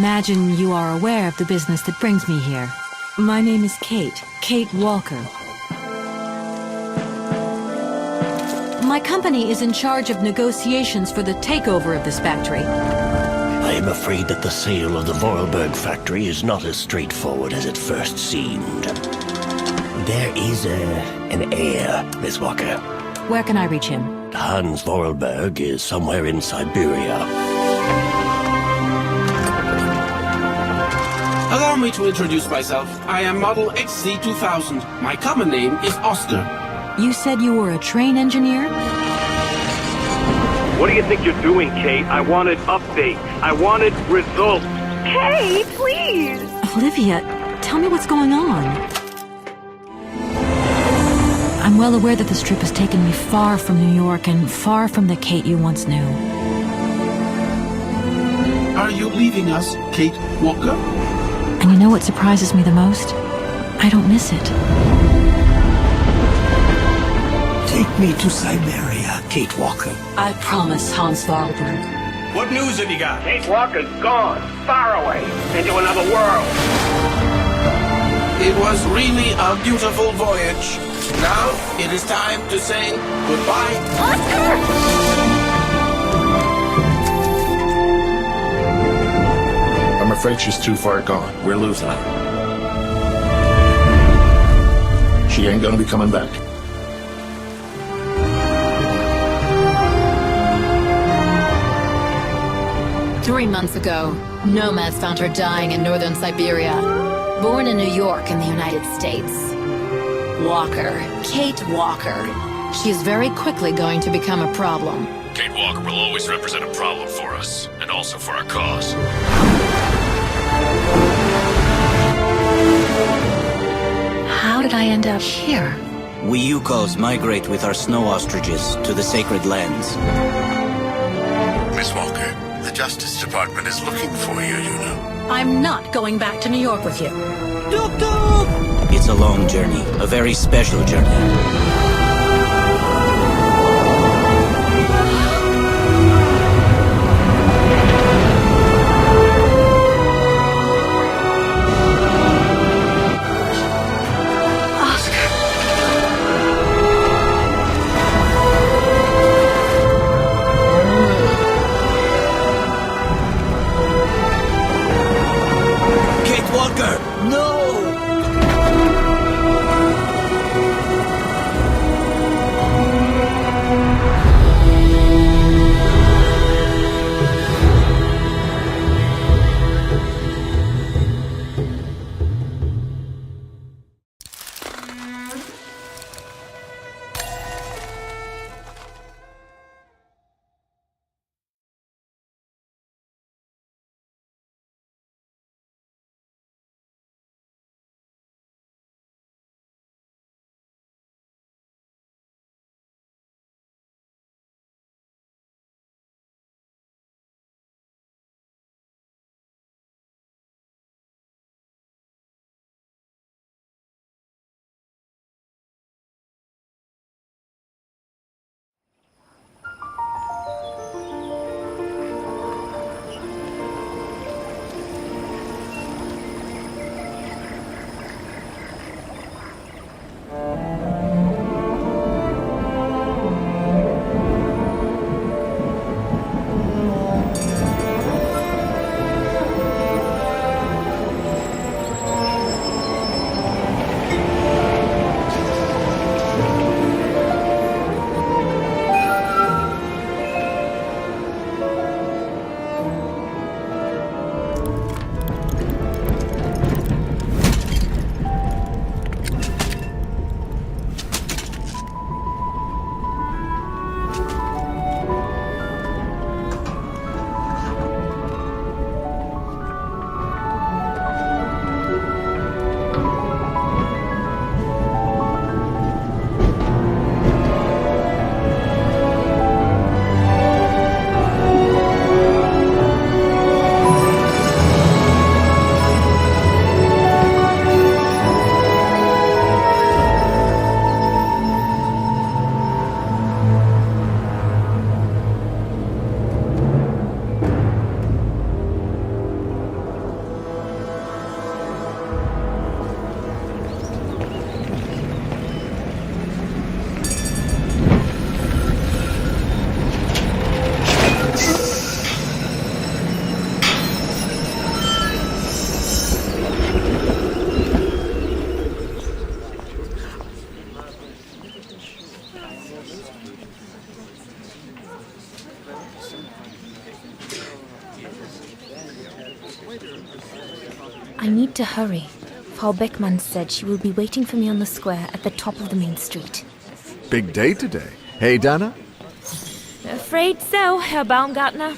imagine you are aware of the business that brings me here. My name is Kate Walker. My company is in charge of negotiations for the takeover of this factory. I am afraid that the sale of the Vorarlberg factory is not as straightforward as it first seemed. There is an heir, Miss Walker. Where can I reach him? Hans Vorarlberg is somewhere in Siberia. Allow me to introduce myself. I am Model XC2000. My common name is Oscar. You said you were a train engineer? What do you think you're doing, Kate? I wanted updates. I wanted results. Kate, please! Olivia, tell me what's going on. I'm well aware that this trip has taken me far from New York and far from the Kate you once knew. Are you leaving us, Kate Walker? And you know what surprises me the most? I don't miss it. Take me to Syberia, Kate Walker. I promise, Hans Vorarlberg. What news have you got? Kate Walker's gone, far away, into another world. It was really a beautiful voyage. Now it is time to say goodbye. Oscar! I'm afraid she's too far gone. We're losing her. She ain't gonna be coming back. Three months ago, nomads found her dying in northern Siberia. Born in New York in the United States. Walker. Kate Walker. She is very quickly going to become a problem. Kate Walker will always represent a problem for us, and also for our cause. How did I end up here? We Yukos migrate with our snow ostriches to the sacred lands. Miss Walker, the Justice Department is looking for you, you know. I'm not going back to New York with you. It's a long journey, a very special journey. I need to hurry. Frau Beckmann said she will be waiting for me on the square at the top of the main street. Big day today. Hey, Dana? Afraid so, Herr Baumgartner.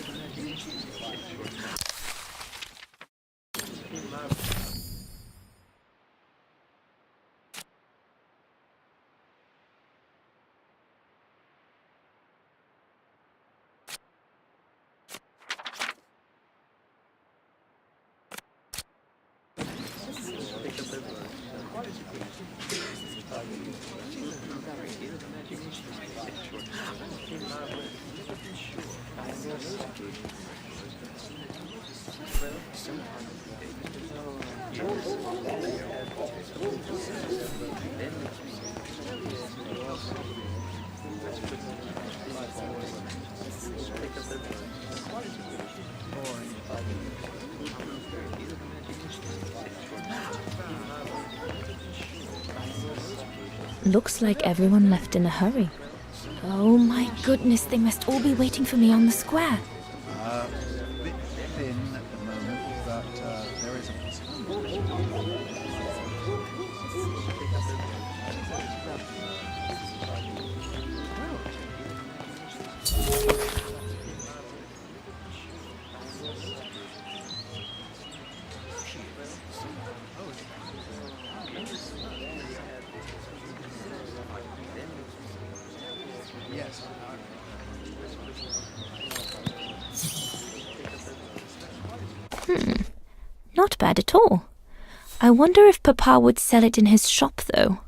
Looks like everyone left in a hurry. Oh my goodness, they must all be waiting for me on the square. A bit thin at the moment, but there is a possibility. Yes. Not bad at all. I wonder if Papa would sell it in his shop, though.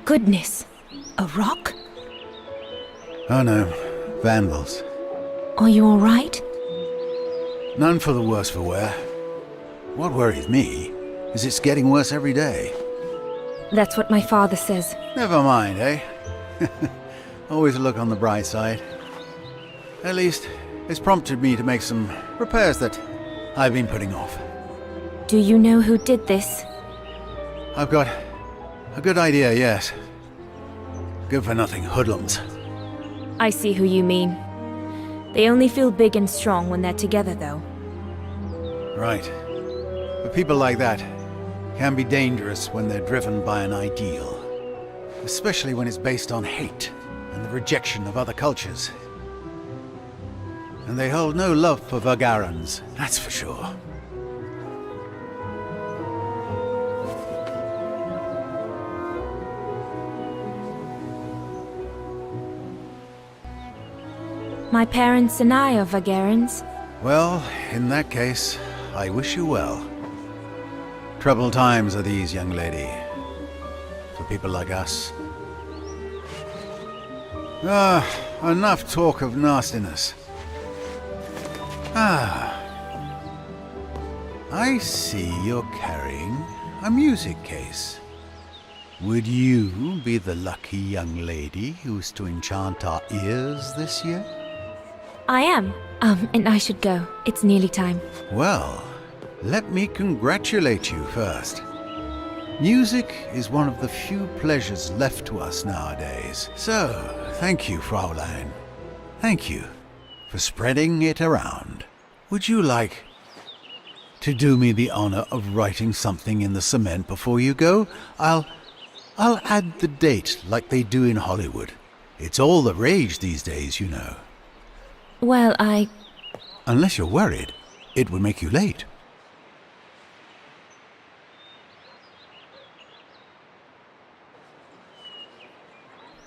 Goodness! A rock? Oh no, vandals. Are you all right? None for the worse for wear. What worries me is it's getting worse every day. That's what my father says. Never mind, eh? Always look on the bright side. At least, it's prompted me to make some repairs that I've been putting off. Do you know who did this? I've got a good idea, yes. Good-for-nothing hoodlums. I see who you mean. They only feel big and strong when they're together, though. Right. But people like that can be dangerous when they're driven by an ideal. Especially when it's based on hate and the rejection of other cultures. And they hold no love for Vagarans, that's for sure. My parents and I are Vagarans. Well, in that case, I wish you well. Troubled times are these, young lady. For people like us. Enough talk of nastiness. I see you're carrying a music case. Would you be the lucky young lady who's to enchant our ears this year? I am. And I should go. It's nearly time. Well, let me congratulate you first. Music is one of the few pleasures left to us nowadays. So, thank you, Fraulein. Thank you for spreading it around. Would you like to do me the honor of writing something in the cement before you go? I'll add the date like they do in Hollywood. It's all the rage these days, you know. Well, Unless you're worried, it would make you late.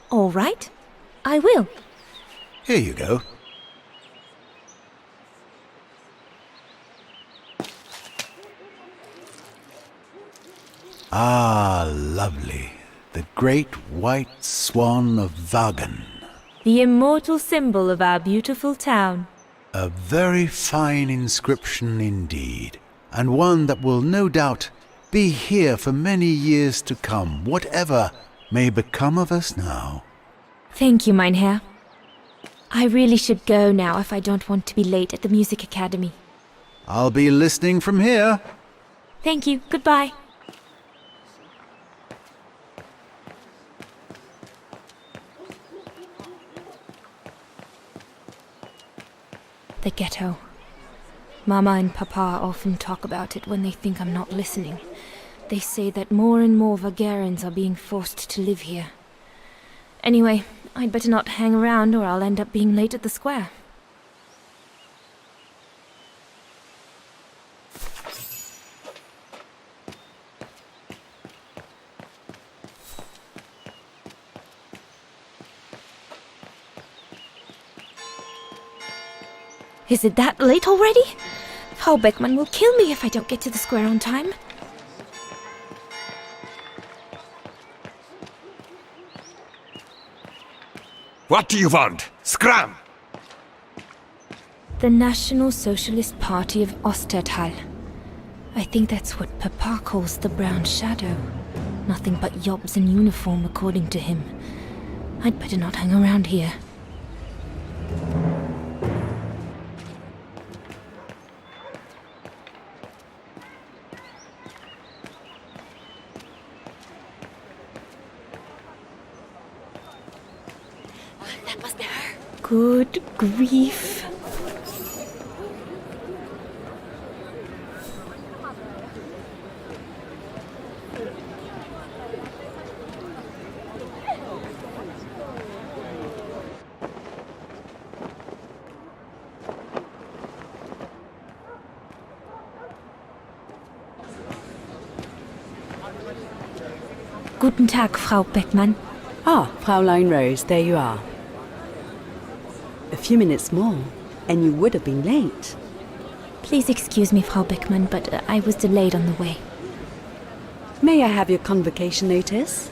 All right. I will. Here you go. Ah, lovely. The great white swan of Vagan. The immortal symbol of our beautiful town. A very fine inscription indeed, and one that will no doubt be here for many years to come, whatever may become of us now. Thank you, mein Herr. I really should go now if I don't want to be late at the music academy. I'll be listening from here. Thank you. Goodbye. The ghetto. Mama and Papa often talk about it when they think I'm not listening. They say that more and more Vagarans are being forced to live here. Anyway, I'd better not hang around or I'll end up being late at the square. Is it that late already? Frau Beckmann will kill me if I don't get to the square on time. What do you want? Scram! The National Socialist Party of Ostertal. I think that's what Papa calls the Brown Shadow. Nothing but yobs in uniform, according to him. I'd better not hang around here. That must be her. Good grief. Guten Tag, Frau Beckmann. Ah, Fraulein Rose, there you are. A few minutes more, and you would have been late. Please excuse me, Frau Beckmann, but I was delayed on the way. May I have your convocation notice?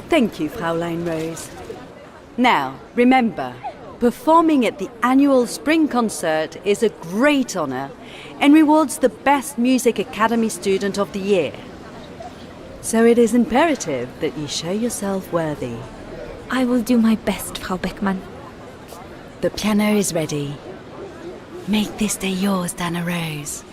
Thank you, Fraulein Rose. Now, remember, performing at the annual spring concert is a great honor and rewards the best Music Academy student of the year. So it is imperative that you show yourself worthy. I will do my best, Frau Beckmann. The piano is ready. Make this day yours, Dana Rose.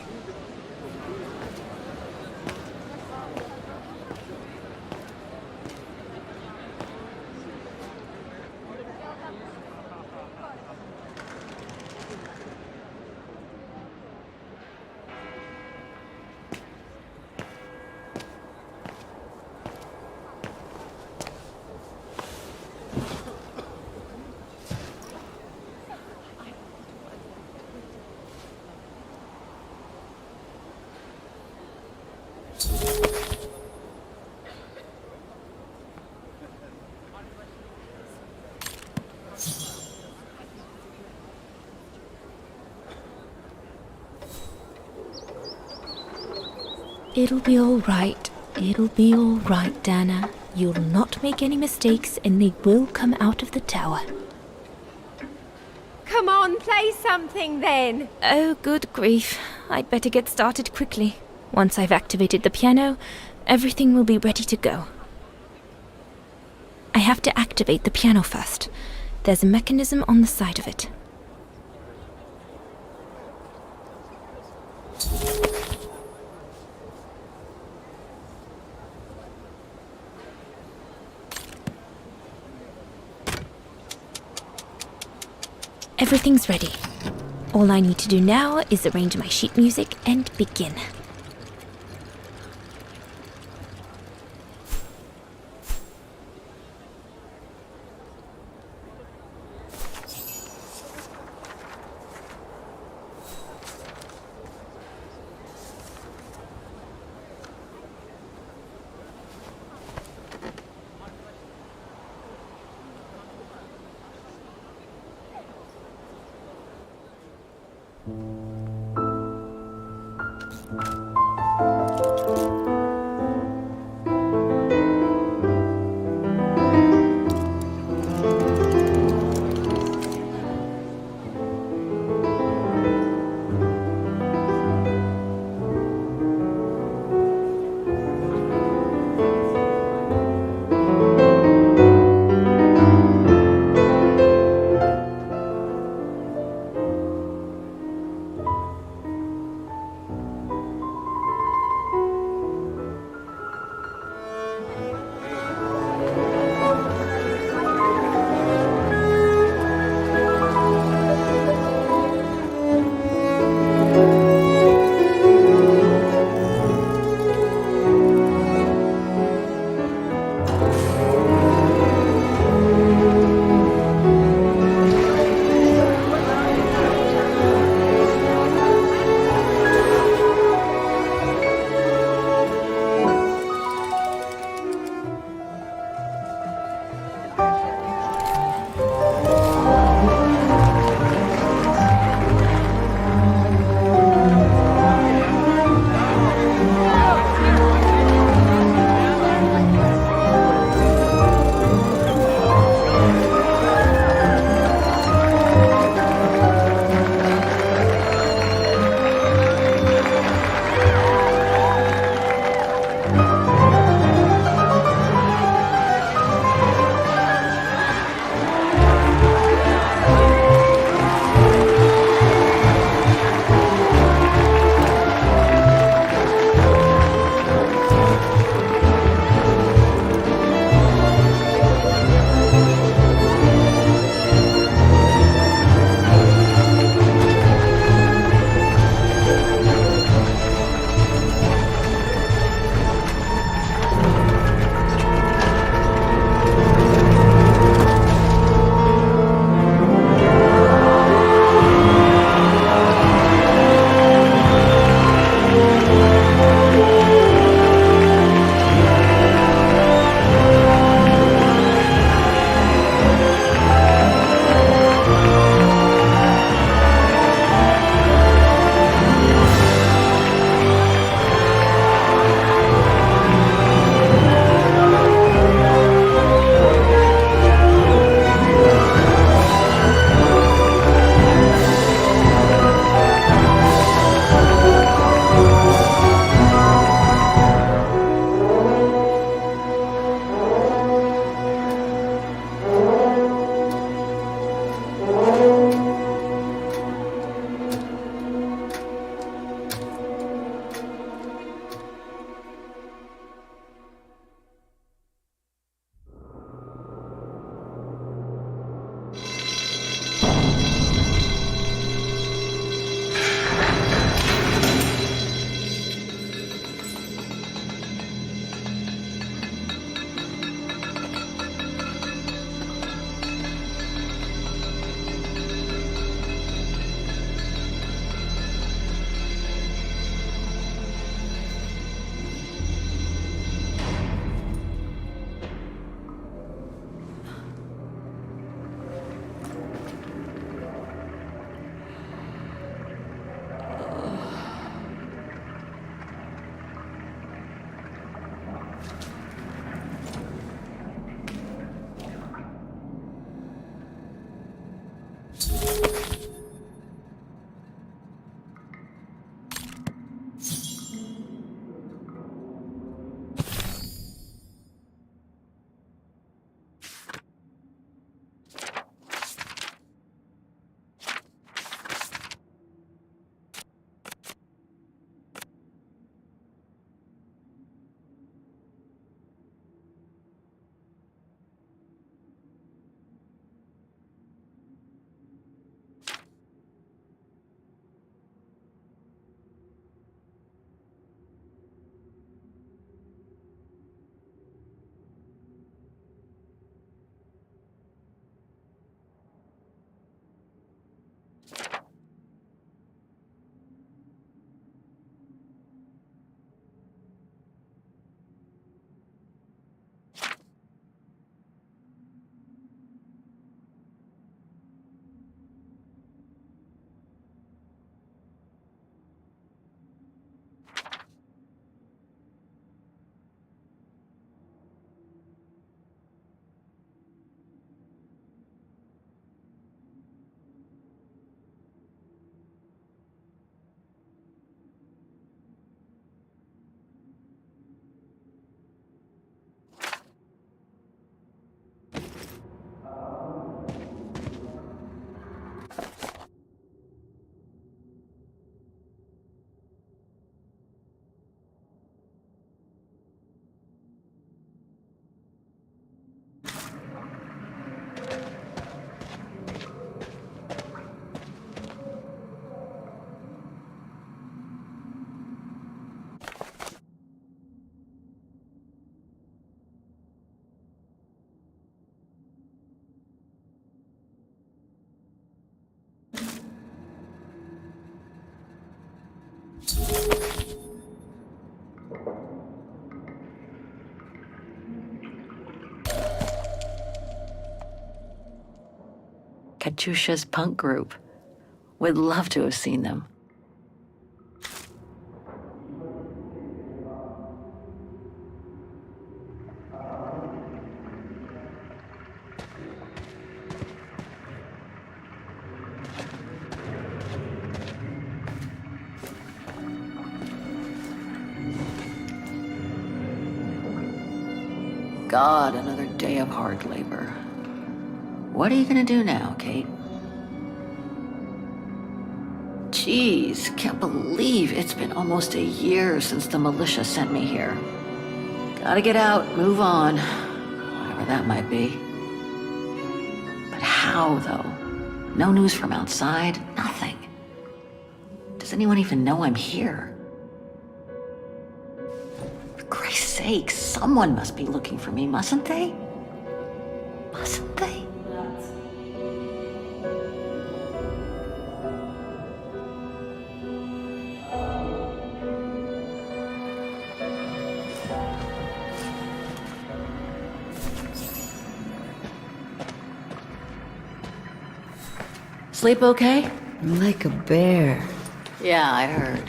It'll be all right. It'll be all right, Dana. You'll not make any mistakes and they will come out of the tower. Come on, play something then. Oh, good grief. I'd better get started quickly. Once I've activated the piano, everything will be ready to go. I have to activate the piano first. There's a mechanism on the side of it. Everything's ready. All I need to do now is arrange my sheet music and begin. Katusha's punk group. Would love to have seen them. God, another day of hard labor. What are you gonna do now, Kate? Jeez, can't believe it's been almost a year since the militia sent me here. Gotta get out, move on, whatever that might be. But how, though? No news from outside, nothing. Does anyone even know I'm here? For Christ's sake, someone must be looking for me, mustn't they? Mustn't they? Sleep okay? Like a bear. Yeah, I heard.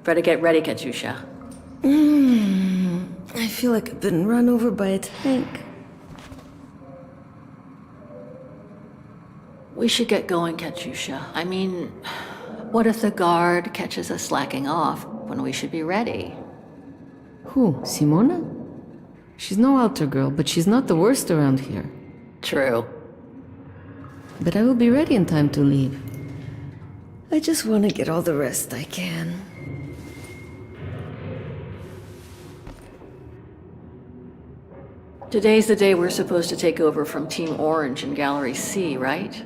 Better get ready, Katusha. I feel like I've been run over by a tank. We should get going, Katusha. I mean, what if the guard catches us slacking off when we should be ready? Who, Simona? She's no altar girl, but she's not the worst around here. True. But I will be ready in time to leave. I just want to get all the rest I can. Today's the day we're supposed to take over from Team Orange in Gallery C, right?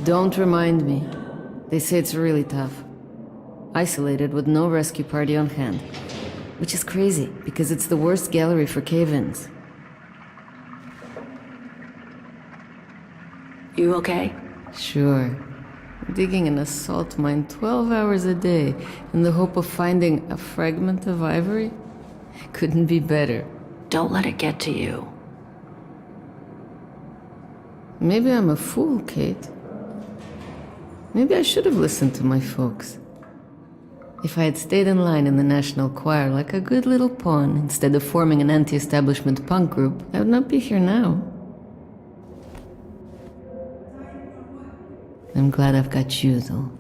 Don't remind me. They say it's really tough. Isolated with no rescue party on hand. Which is crazy, because it's the worst gallery for cave-ins. You okay? Sure. Digging an assault mine 12 hours a day in the hope of finding a fragment of ivory? Couldn't be better. Don't let it get to you. Maybe I'm a fool, Kate. Maybe I should have listened to my folks. If I had stayed in line in the National Choir like a good little pawn instead of forming an anti-establishment punk group, I would not be here now. I'm glad I've got you, though.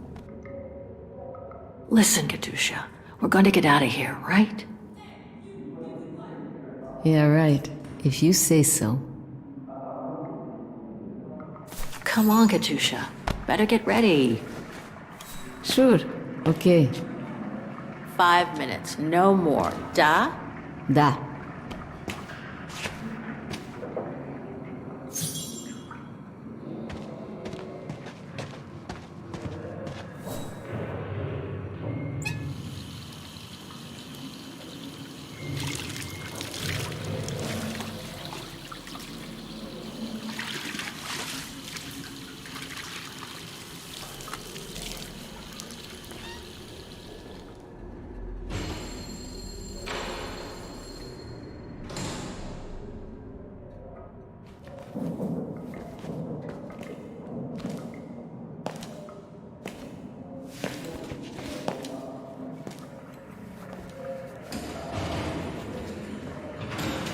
Listen, Katusha, we're going to get out of here, right? Yeah, right. If you say so. Come on, Katusha. Better get ready. Sure. Okay. 5 minutes, no more. Da? Da.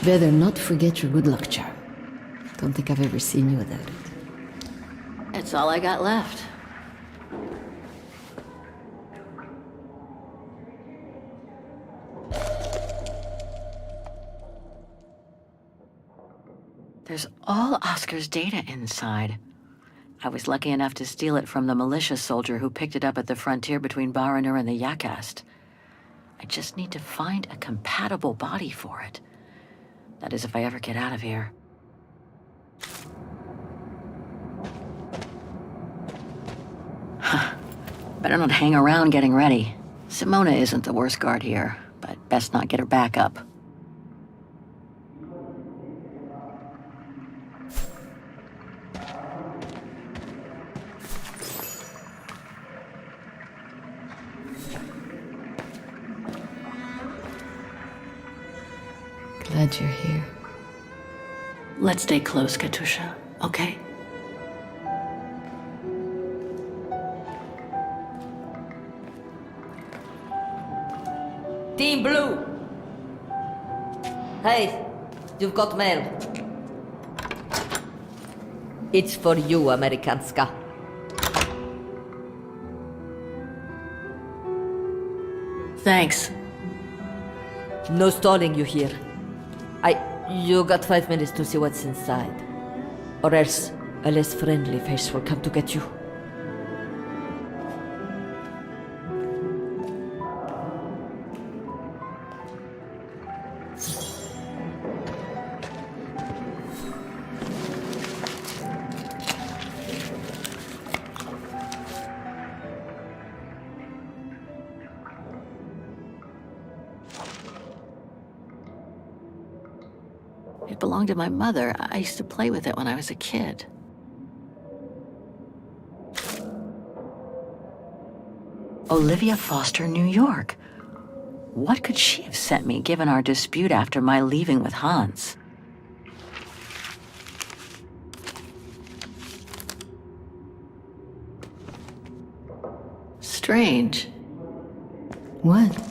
Better not forget your good luck charm. Don't think I've ever seen you without it. It's all I got left. There's all Oscar's data inside. I was lucky enough to steal it from the militia soldier who picked it up at the frontier between Baranur and the Yakast. I just need to find a compatible body for it. That is, if I ever get out of here. Better not hang around getting ready. Simona isn't the worst guard here, but best not get her back up. Glad you're here. Let's stay close, Katusha, okay? Team Blue! Hey, you've got mail. It's for you, Amerikanska. Thanks. No stalling, you hear? You got 5 minutes to see what's inside. Or else a less friendly face will come to get you. It belonged to my mother. I used to play with it when I was a kid. Olivia Foster, New York. What could she have sent me, given our dispute after my leaving with Hans? Strange. What?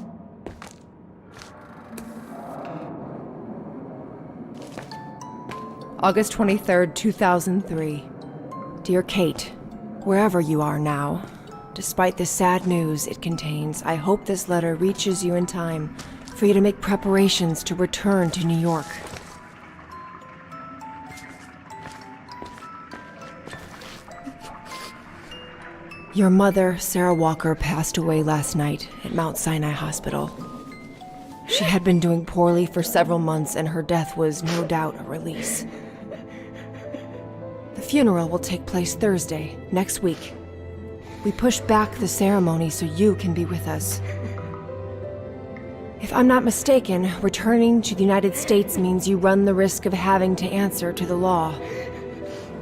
August 23rd, 2003. Dear Kate, wherever you are now, despite the sad news it contains, I hope this letter reaches you in time for you to make preparations to return to New York. Your mother, Sarah Walker, passed away last night at Mount Sinai Hospital. She had been doing poorly for several months, and her death was no doubt a release. The funeral will take place Thursday, next week. We pushed back the ceremony so you can be with us. If I'm not mistaken, returning to the United States means you run the risk of having to answer to the law.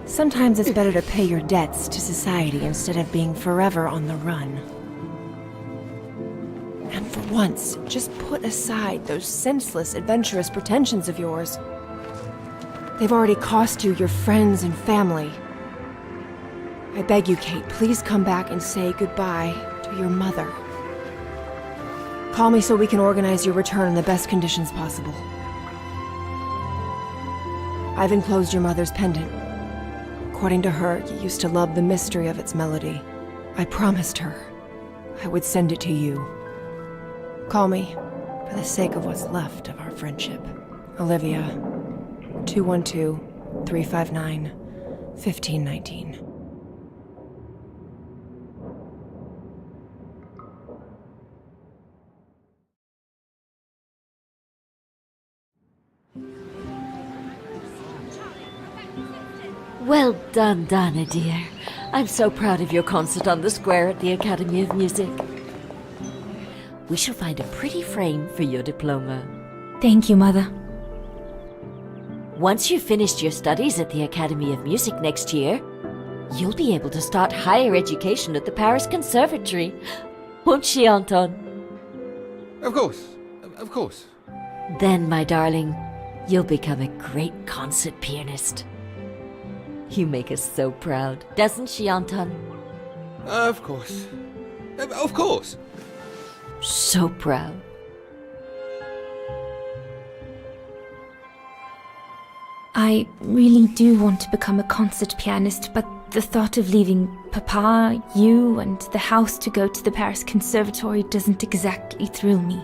Sometimes it's better to pay your debts to society instead of being forever on the run. And for once, just put aside those senseless, adventurous pretensions of yours. They've already cost you your friends and family. I beg you, Kate, please come back and say goodbye to your mother. Call me so we can organize your return in the best conditions possible. I've enclosed your mother's pendant. According to her, you used to love the mystery of its melody. I promised her I would send it to you. Call me for the sake of what's left of our friendship. Olivia, 212-359-1519. Well done, Donna, dear. I'm so proud of your concert on the square at the Academy of Music. We shall find a pretty frame for your diploma. Thank you, Mother. Once you've finished your studies at the Academy of Music next year, you'll be able to start higher education at the Paris Conservatory. Won't she, Anton? Of course. Of course. Then, my darling, you'll become a great concert pianist. You make us so proud, doesn't she, Anton? Of course. Of course. So proud. I really do want to become a concert pianist, but the thought of leaving Papa, you, and the house to go to the Paris Conservatory doesn't exactly thrill me.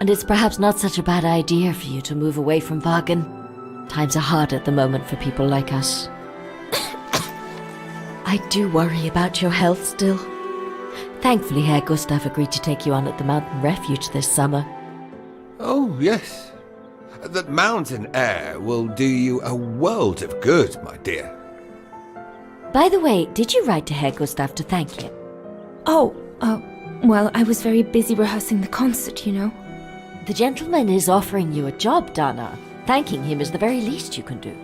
And it's perhaps not such a bad idea for you to move away from Wagen. Times are hard at the moment for people like us. I do worry about your health still. Thankfully, Herr Gustav agreed to take you on at the mountain refuge this summer. Oh, yes. That mountain air will do you a world of good, my dear. By the way, did you write to Herr Gustav to thank him? Well, I was very busy rehearsing the concert, you know. The gentleman is offering you a job, Donna. Thanking him is the very least you can do.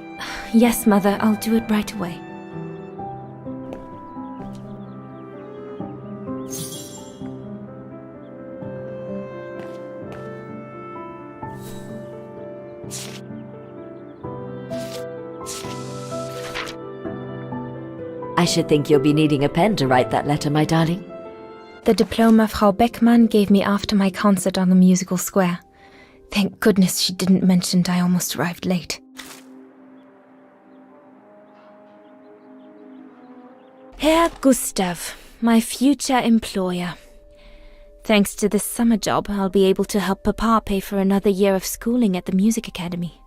Yes, Mother, I'll do it right away. I should think you'll be needing a pen to write that letter, my darling. The diploma Frau Beckmann gave me after my concert on the musical square. Thank goodness she didn't mention I almost arrived late. Herr Gustav, my future employer. Thanks to this summer job, I'll be able to help Papa pay for another year of schooling at the music academy.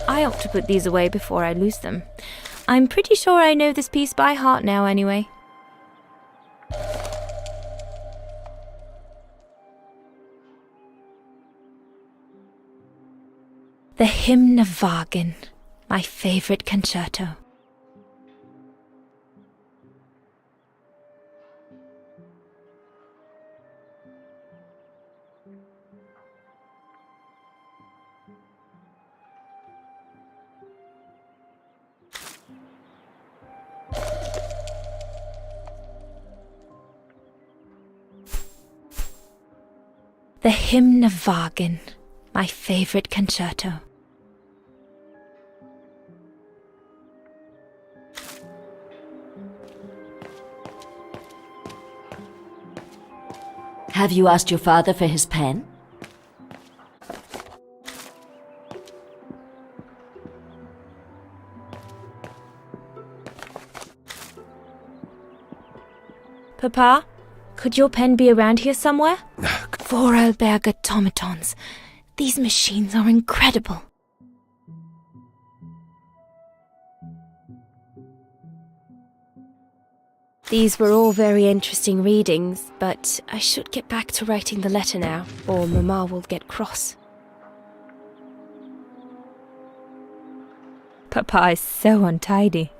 I ought to put these away before I lose them. I'm pretty sure I know this piece by heart now anyway. The Hymnwagen, my favorite concerto. The Hymnwagen, my favorite concerto. Have you asked your father for his pen? Papa, could your pen be around here somewhere? Vorarlberg automatons. These machines are incredible. These were all very interesting readings, but I should get back to writing the letter now, or Mama will get cross. Papa is so untidy.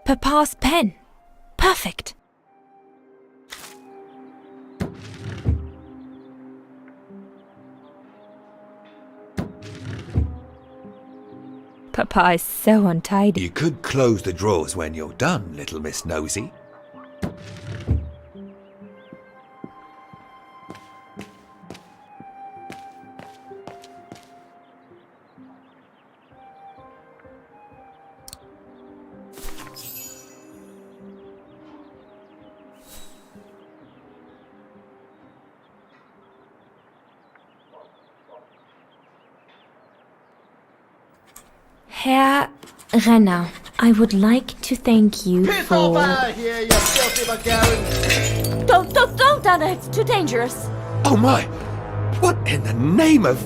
Papa's pen. Perfect. Papa is so untidy. You could close the drawers when you're done, little Miss Nosy. Herr Renner, I would like to thank you for... Here, you filthy Bulgarian! Don't, Anna, it's too dangerous. Oh my! What in the name of...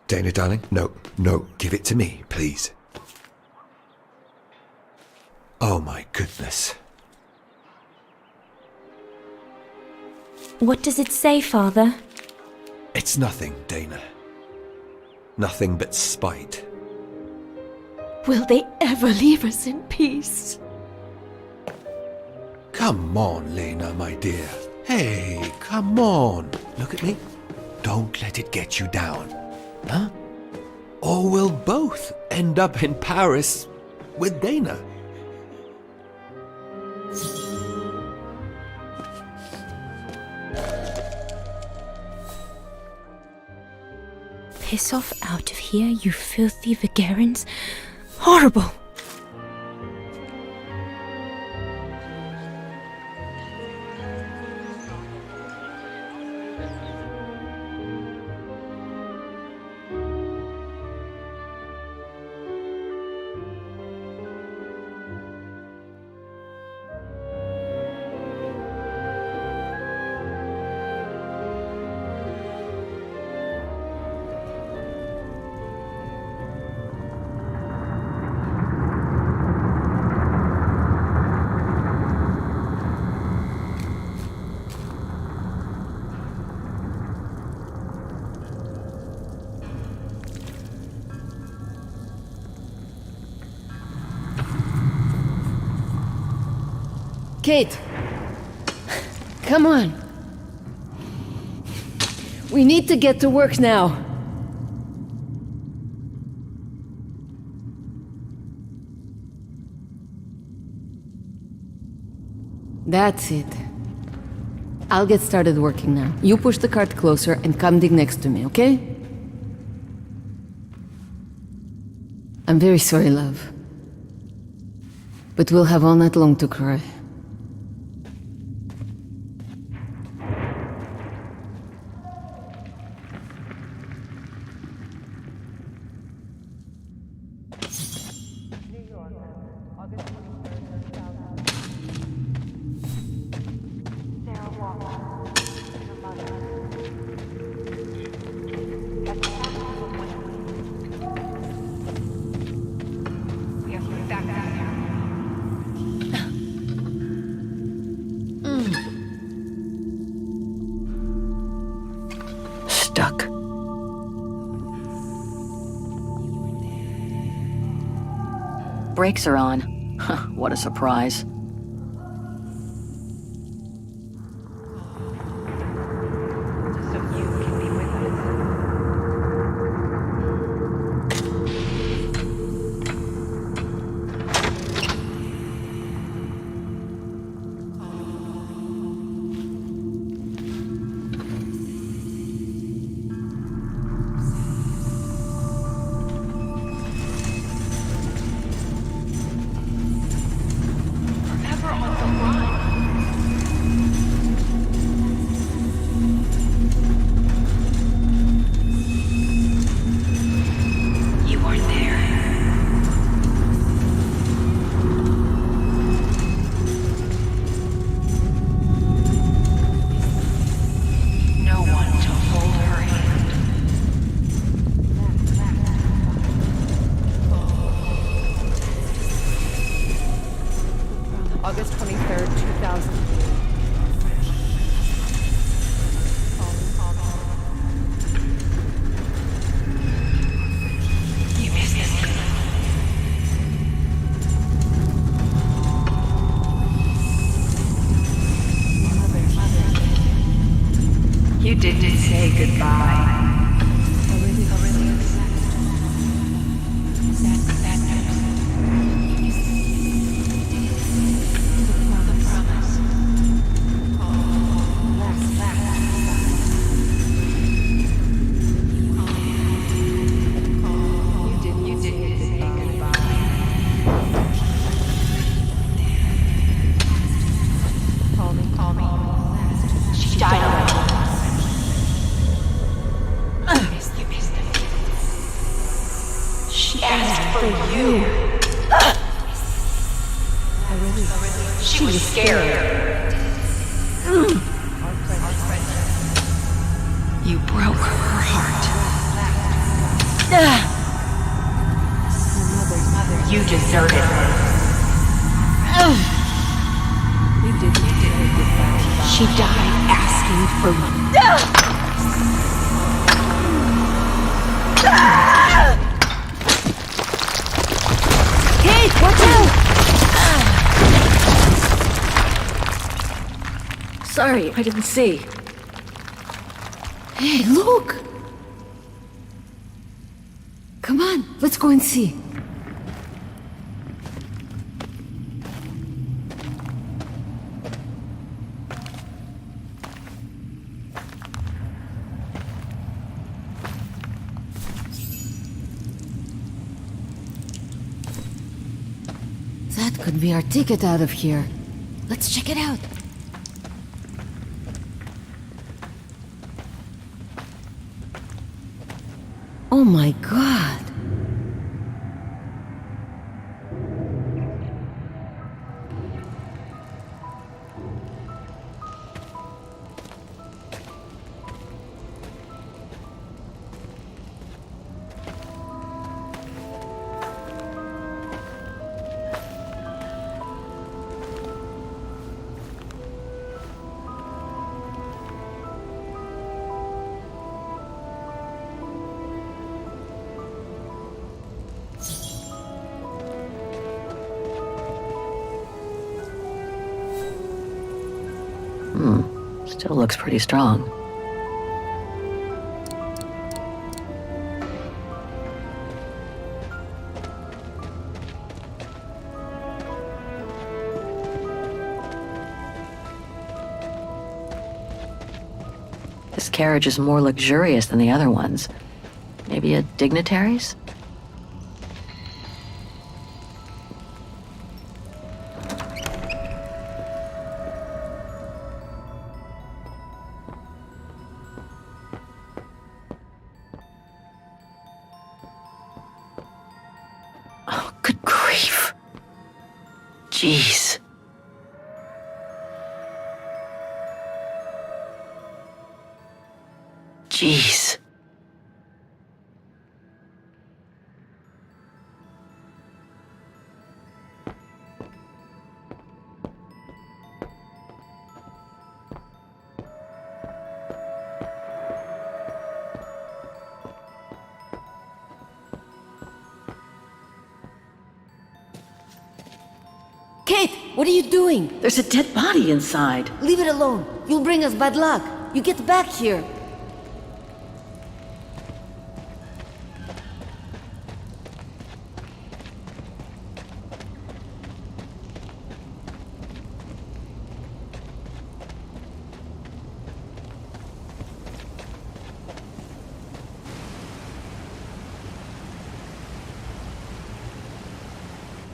Dana, darling, no, give it to me, please. Oh my goodness. What does it say, Father? It's nothing, Dana. Nothing but spite. Will they ever leave us in peace? Come on, Lena, my dear. Hey, come on. Look at me. Don't let it get you down. Huh? Or we'll both end up in Paris with Dana. Piss off out of here, you filthy Vagarans. Horrible! Kate! Come on! We need to get to work now! That's it. I'll get started working now. You push the cart closer and come dig next to me, okay? I'm very sorry, love. But we'll have all night long to cry. Stuck. Brakes are on. What a surprise. August 23rd, 2000. You missed it. You didn't say goodbye. She was scared. You broke her heart. You deserted her. She died asking for Kate, watch out! Sorry, I didn't see. Hey, look! Come on, let's go and see. That could be our ticket out of here. Let's check it out. Oh my god! Still looks pretty strong. This carriage is more luxurious than the other ones. Maybe a dignitary's? Oh, good grief. Jeez. Jeez. Kate, what are you doing? There's a dead body inside. Leave it alone. You'll bring us bad luck. You get back here.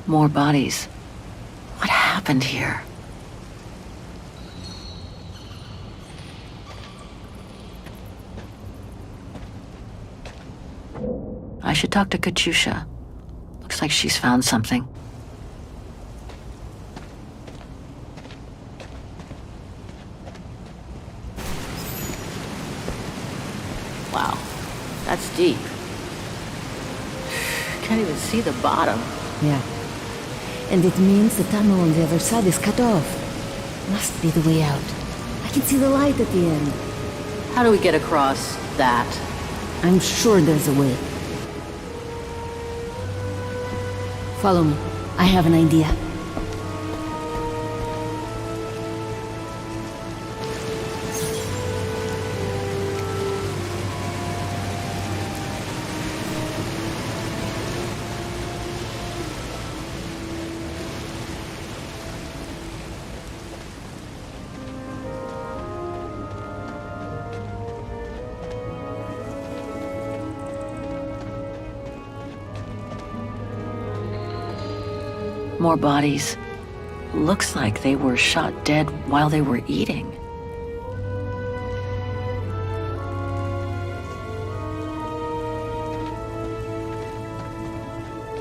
More bodies. What happened here? I should talk to Katyusha. Looks like she's found something. Wow, that's deep. Can't even see the bottom. Yeah. And it means the tunnel on the other side is cut off. Must be the way out. I can see the light at the end. How do we get across that? I'm sure there's a way. Follow me. I have an idea. More bodies. Looks like they were shot dead while they were eating.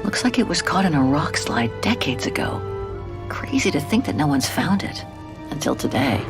Looks like it was caught in a rock slide decades ago. Crazy to think that no one's found it. Until today.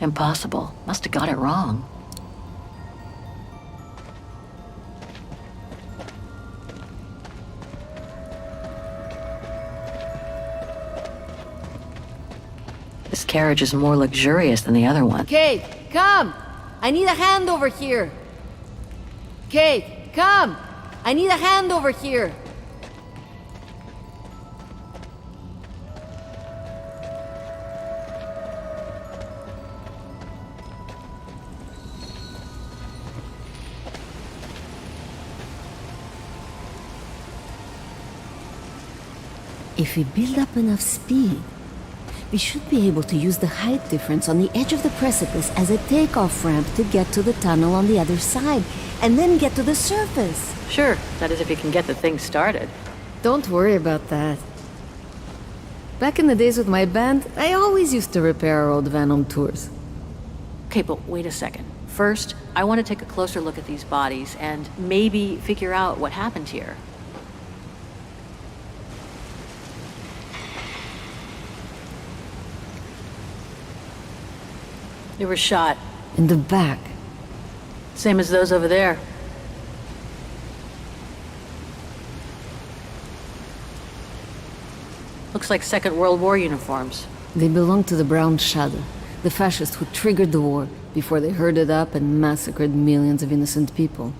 Impossible. Must have got it wrong. This carriage is more luxurious than the other one. Kate, come! I need a hand over here! Kate, come! I need a hand over here! If we build up enough speed, we should be able to use the height difference on the edge of the precipice as a takeoff ramp to get to the tunnel on the other side, and then get to the surface. Sure, that is if you can get the thing started. Don't worry about that. Back in the days with my band, I always used to repair our old van on tours. Okay, but wait a second. First, I want to take a closer look at these bodies and maybe figure out what happened here. They were shot. In the back. Same as those over there. Looks like Second World War uniforms. They belonged to the Brown Shadow, the fascists who triggered the war before they herded up and massacred millions of innocent people.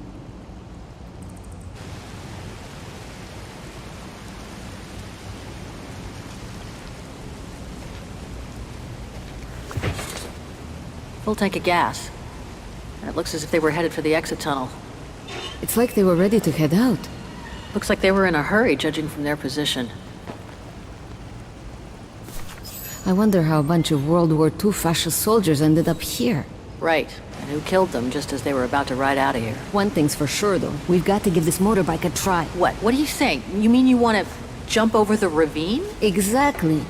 Full tank of gas. And it looks as if they were headed for the exit tunnel. It's like they were ready to head out. Looks like they were in a hurry, judging from their position. I wonder how a bunch of World War II fascist soldiers ended up here. Right. And who killed them just as they were about to ride out of here. One thing's for sure, though. We've got to give this motorbike a try. What? What are you saying? You mean you want to jump over the ravine? Exactly.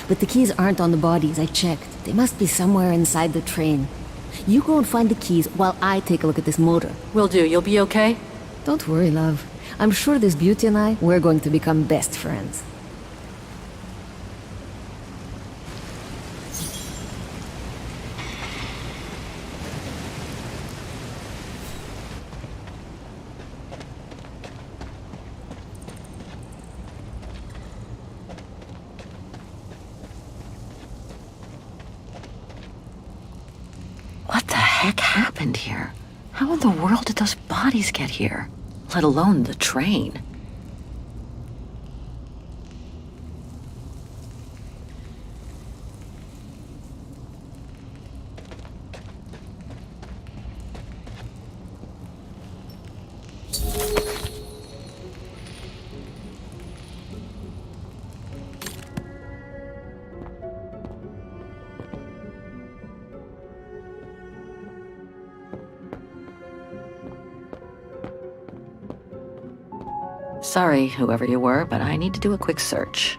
But the keys aren't on the bodies, I checked. They must be somewhere inside the train. You go and find the keys while I take a look at this motor. Will do. You'll be okay? Don't worry, love. I'm sure this beauty and I, we're going to become best friends. What the heck happened here? How in the world did those bodies get here? Let alone the train. Sorry, whoever you were, but I need to do a quick search.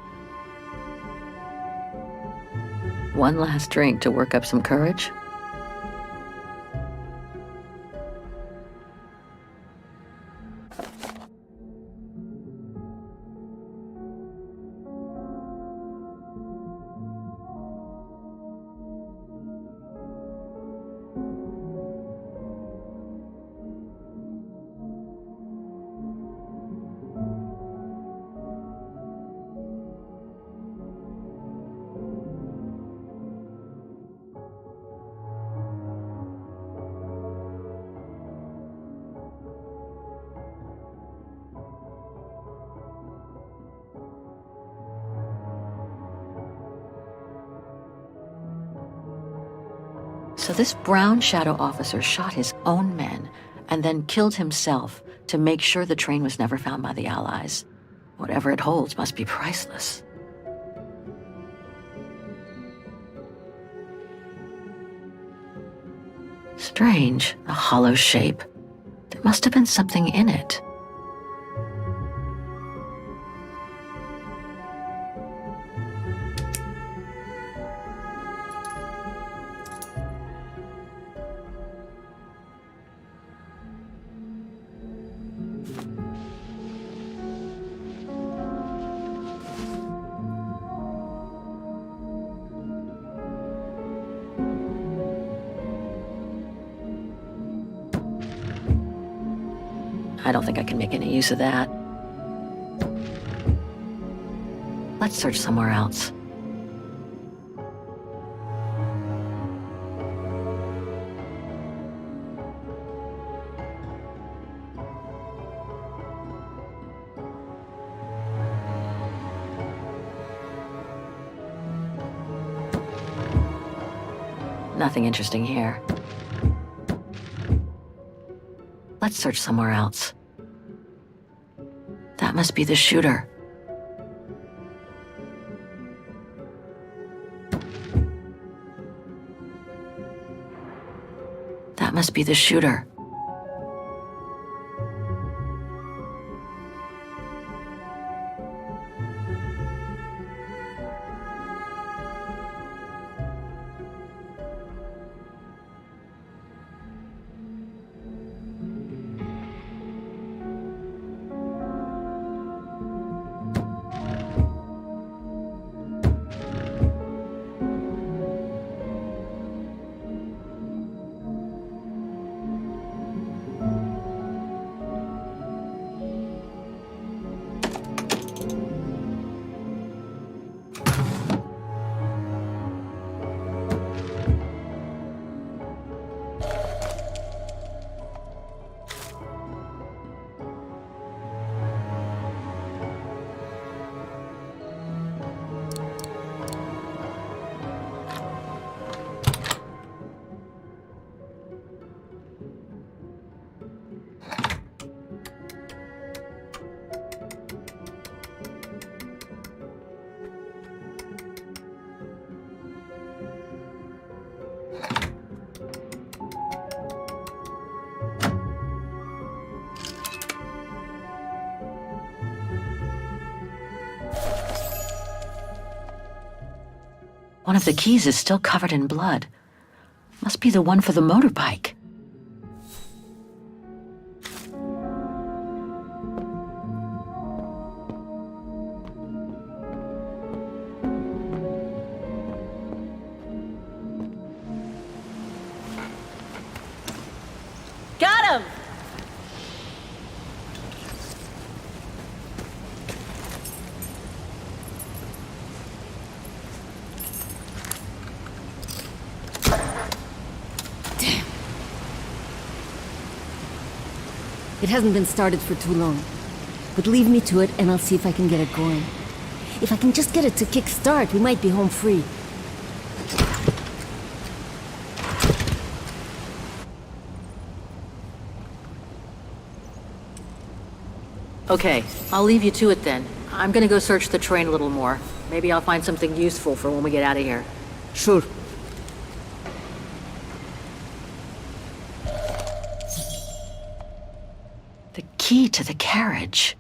One last drink to work up some courage? So this Brown Shadow officer shot his own men and then killed himself to make sure the train was never found by the Allies. Whatever it holds must be priceless. Strange, a hollow shape. There must have been something in it. I don't think I can make any use of that. Let's search somewhere else. Nothing interesting here. Let's search somewhere else. That must be the shooter. That must be the shooter. One of the keys is still covered in blood. Must be the one for the motorbike. Got him! It hasn't been started for too long. But leave me to it and I'll see if I can get it going. If I can just get it to kick start, we might be home free. Okay, I'll leave you to it then. I'm gonna go search the train a little more. Maybe I'll find something useful for when we get out of here. Sure. The key to the carriage.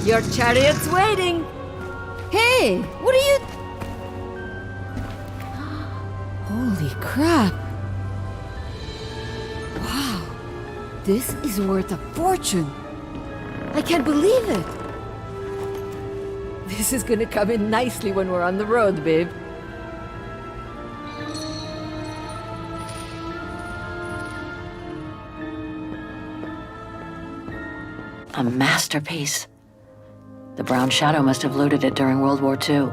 Your chariot's waiting! Hey, what are you... Holy crap! Wow, this is worth a fortune! I can't believe it! This is gonna come in nicely when we're on the road, babe. A masterpiece. The Brown Shadow must have looted it during World War II.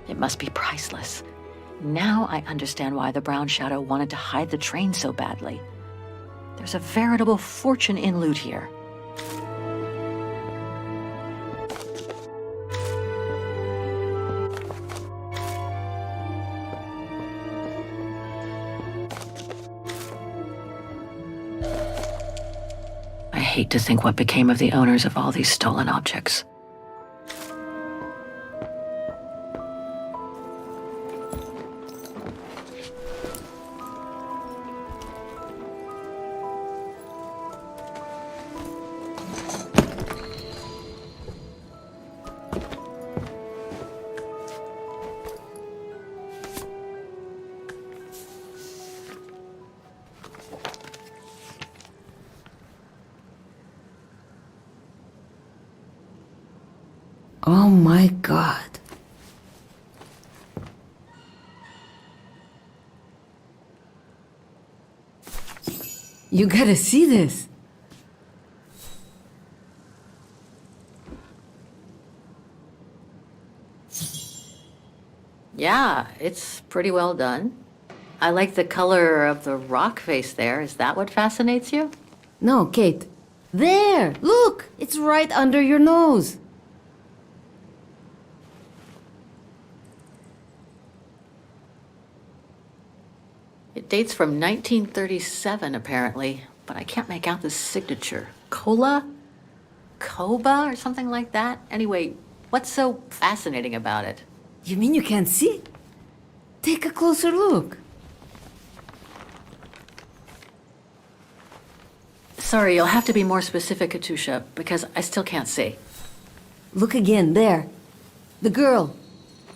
It must be priceless. Now I understand why the Brown Shadow wanted to hide the train so badly. There's a veritable fortune in loot here. I hate to think what became of the owners of all these stolen objects. Oh my god. You gotta see this. Yeah, it's pretty well done. I like the color of the rock face there. Is that what fascinates you? No, Kate. There! Look! It's right under your nose. It dates from 1937, apparently, but I can't make out the signature. Cola? Koba or something like that? Anyway, what's so fascinating about it? You mean you can't see? Take a closer look. Sorry, you'll have to be more specific, Katusha, because I still can't see. Look again, there. The girl.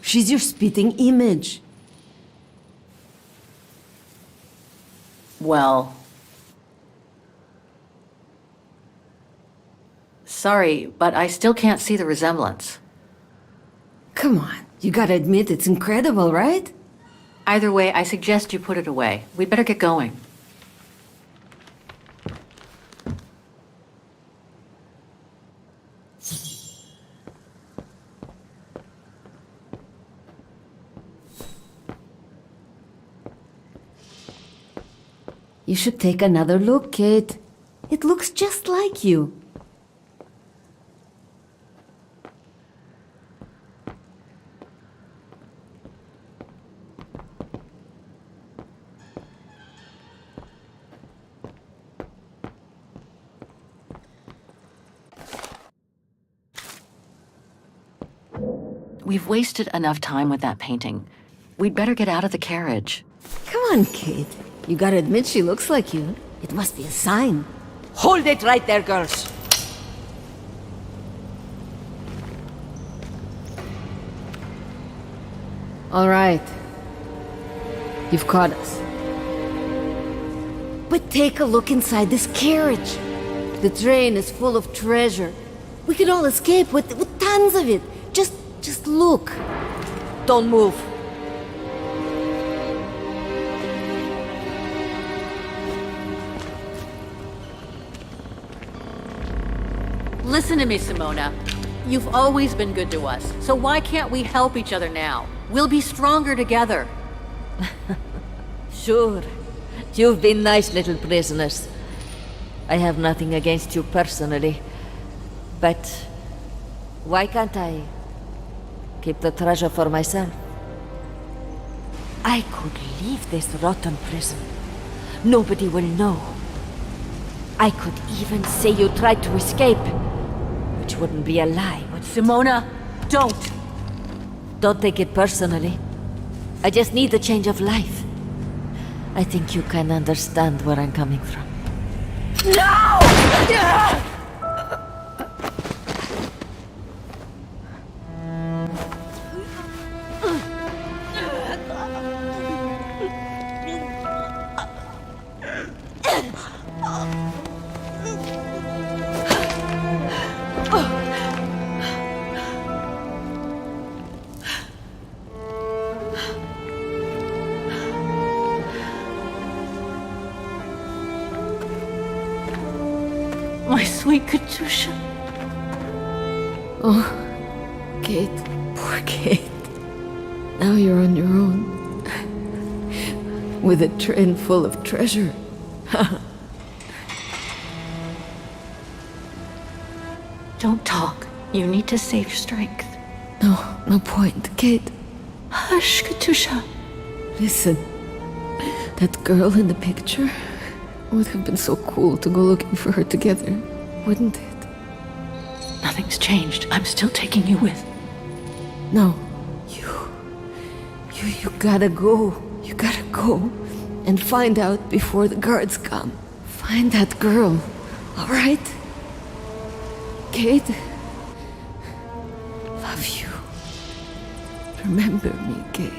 She's your spitting image. Well... Sorry, but I still can't see the resemblance. Come on, you gotta admit it's incredible, right? Either way, I suggest you put it away. We'd better get going. You should take another look, Kate. It looks just like you. We've wasted enough time with that painting. We'd better get out of the carriage. Come on, Kate. You gotta admit she looks like you. It must be a sign. Hold it right there, girls. All right. You've caught us. But take a look inside this carriage. The train is full of treasure. We could all escape with tons of it. Just look. Don't move. Listen to me, Simona. You've always been good to us, so why can't we help each other now? We'll be stronger together. Sure. You've been nice little prisoners. I have nothing against you personally. But why can't I keep the treasure for myself? I could leave this rotten prison. Nobody will know. I could even say you tried to escape, which wouldn't be a lie. But Simona, don't! Don't take it personally. I just need a change of life. I think you can understand where I'm coming from. No! My sweet Katusha. Oh, Kate. Poor Kate. Now you're on your own. With a train full of treasure. Don't talk. You need to save your strength. No point, Kate. Hush, Katusha. Listen. That girl in the picture would have been so cool to go looking for her together, wouldn't it? Nothing's changed. I'm still taking you with. No. You gotta go. You gotta go and find out before the guards come. Find that girl, all right? Kate, love you. Remember me, Kate.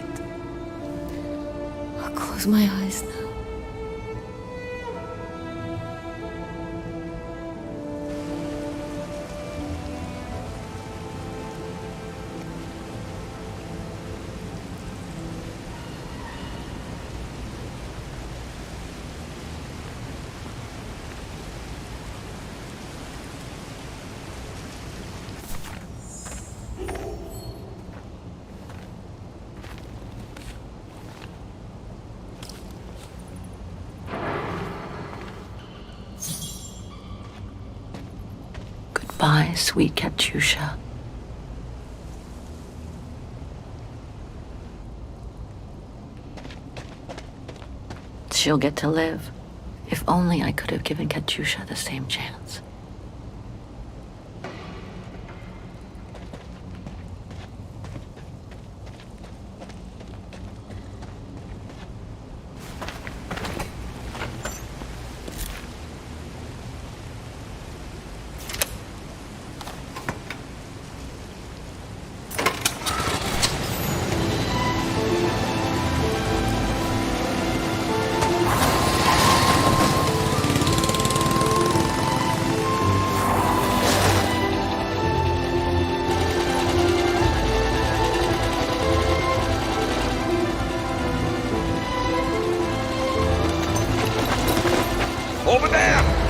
I'll close my eyes now. Goodbye, sweet Katyusha. She'll get to live. If only I could have given Katyusha the same chance. Over there!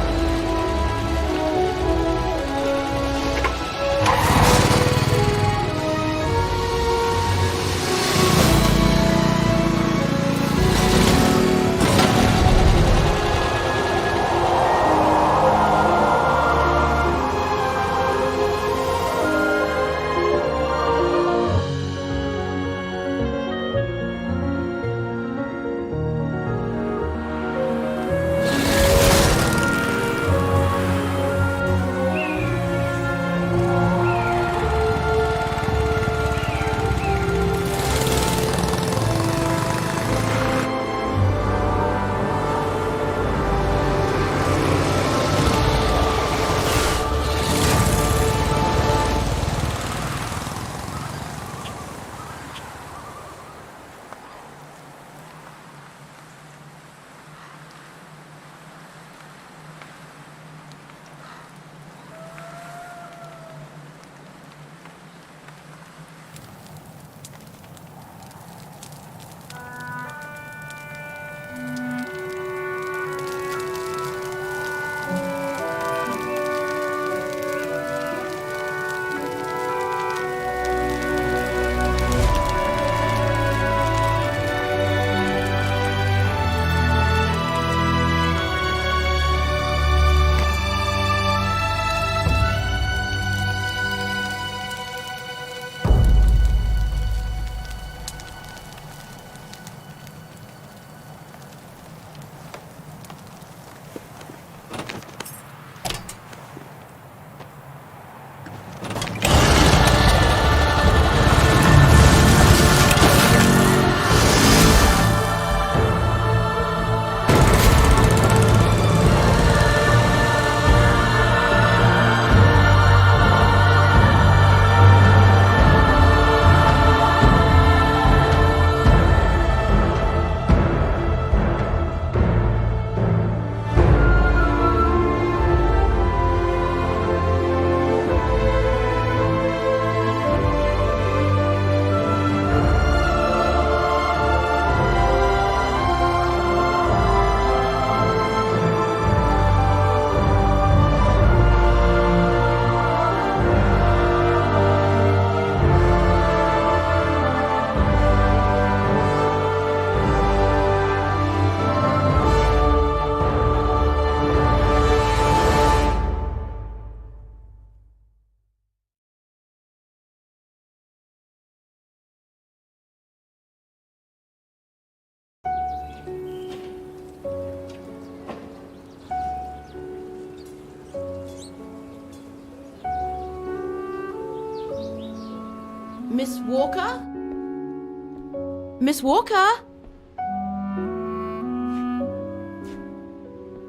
Miss Walker? Miss Walker?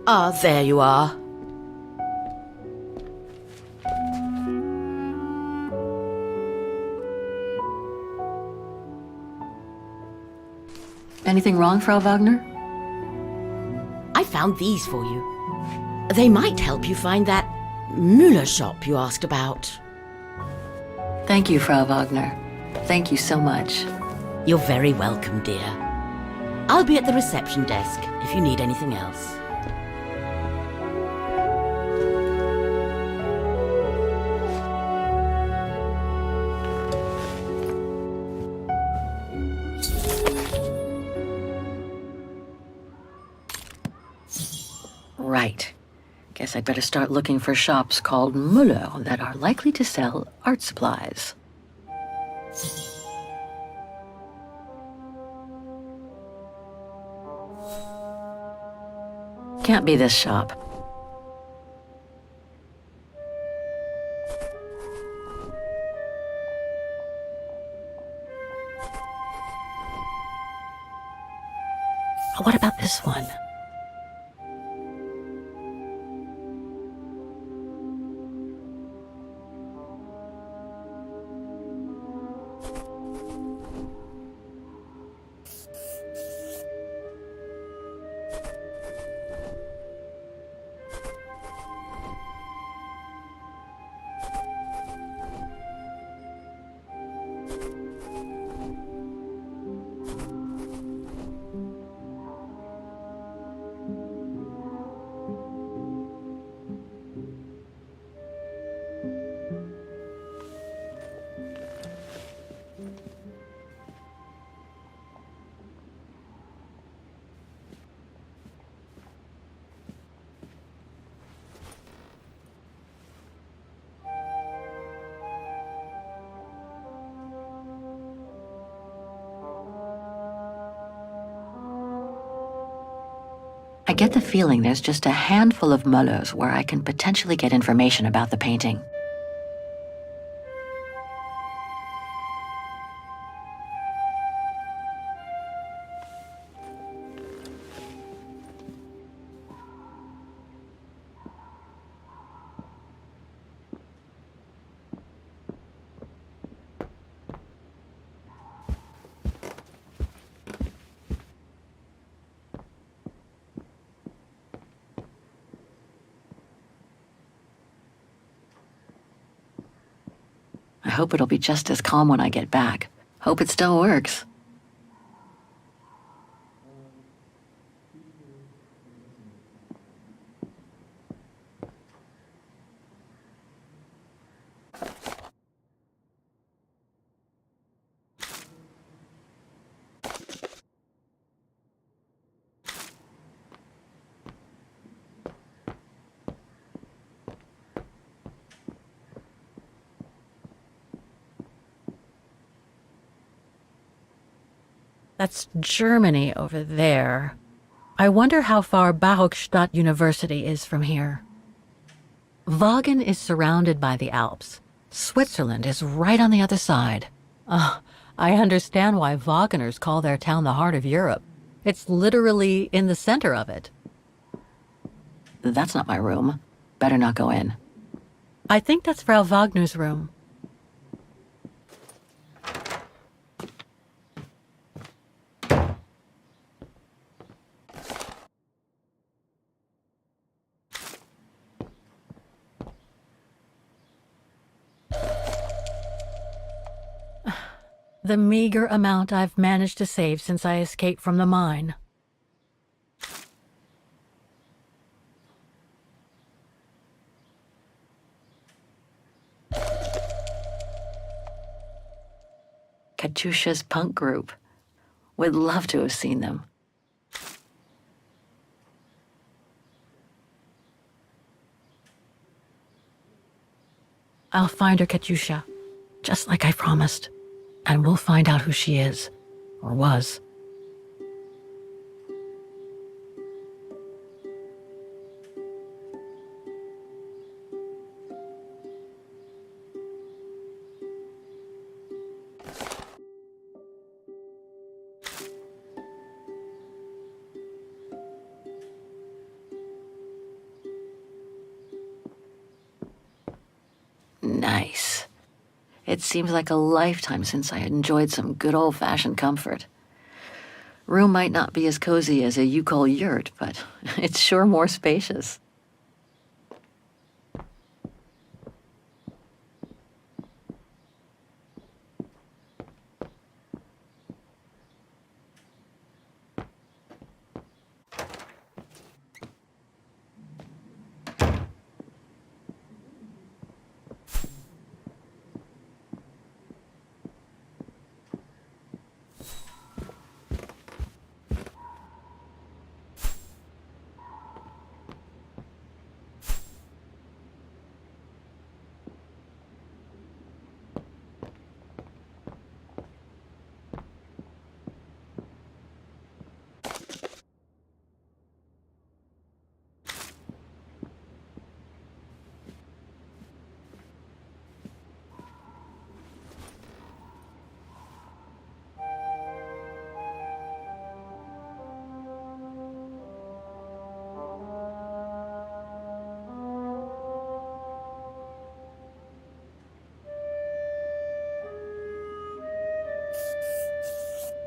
Ah, there you are. Anything wrong, Frau Wagner? I found these for you. They might help you find that Müller shop you asked about. Thank you, Frau Wagner. Thank you so much. You're very welcome, dear. I'll be at the reception desk if you need anything else. Right. Guess I'd better start looking for shops called Müller that are likely to sell art supplies. Can't be this shop. What about this one? I get the feeling there's just a handful of Müllers where I can potentially get information about the painting. I hope it'll be just as calm when I get back. Hope it still works. That's Germany over there. I wonder how far Barokstadt University is from here. Wagen is surrounded by the Alps. Switzerland is right on the other side. I understand why Wageners call their town the heart of Europe. It's literally in the center of it. That's not my room. Better not go in. I think that's Frau Wagner's room. The meager amount I've managed to save since I escaped from the mine. Katyusha's punk group. Would love to have seen them. I'll find her, Katyusha, just like I promised. And we'll find out who she is, or was. Nice. It seems like a lifetime since I enjoyed some good old-fashioned comfort. Room might not be as cozy as a you-call yurt, but it's sure more spacious.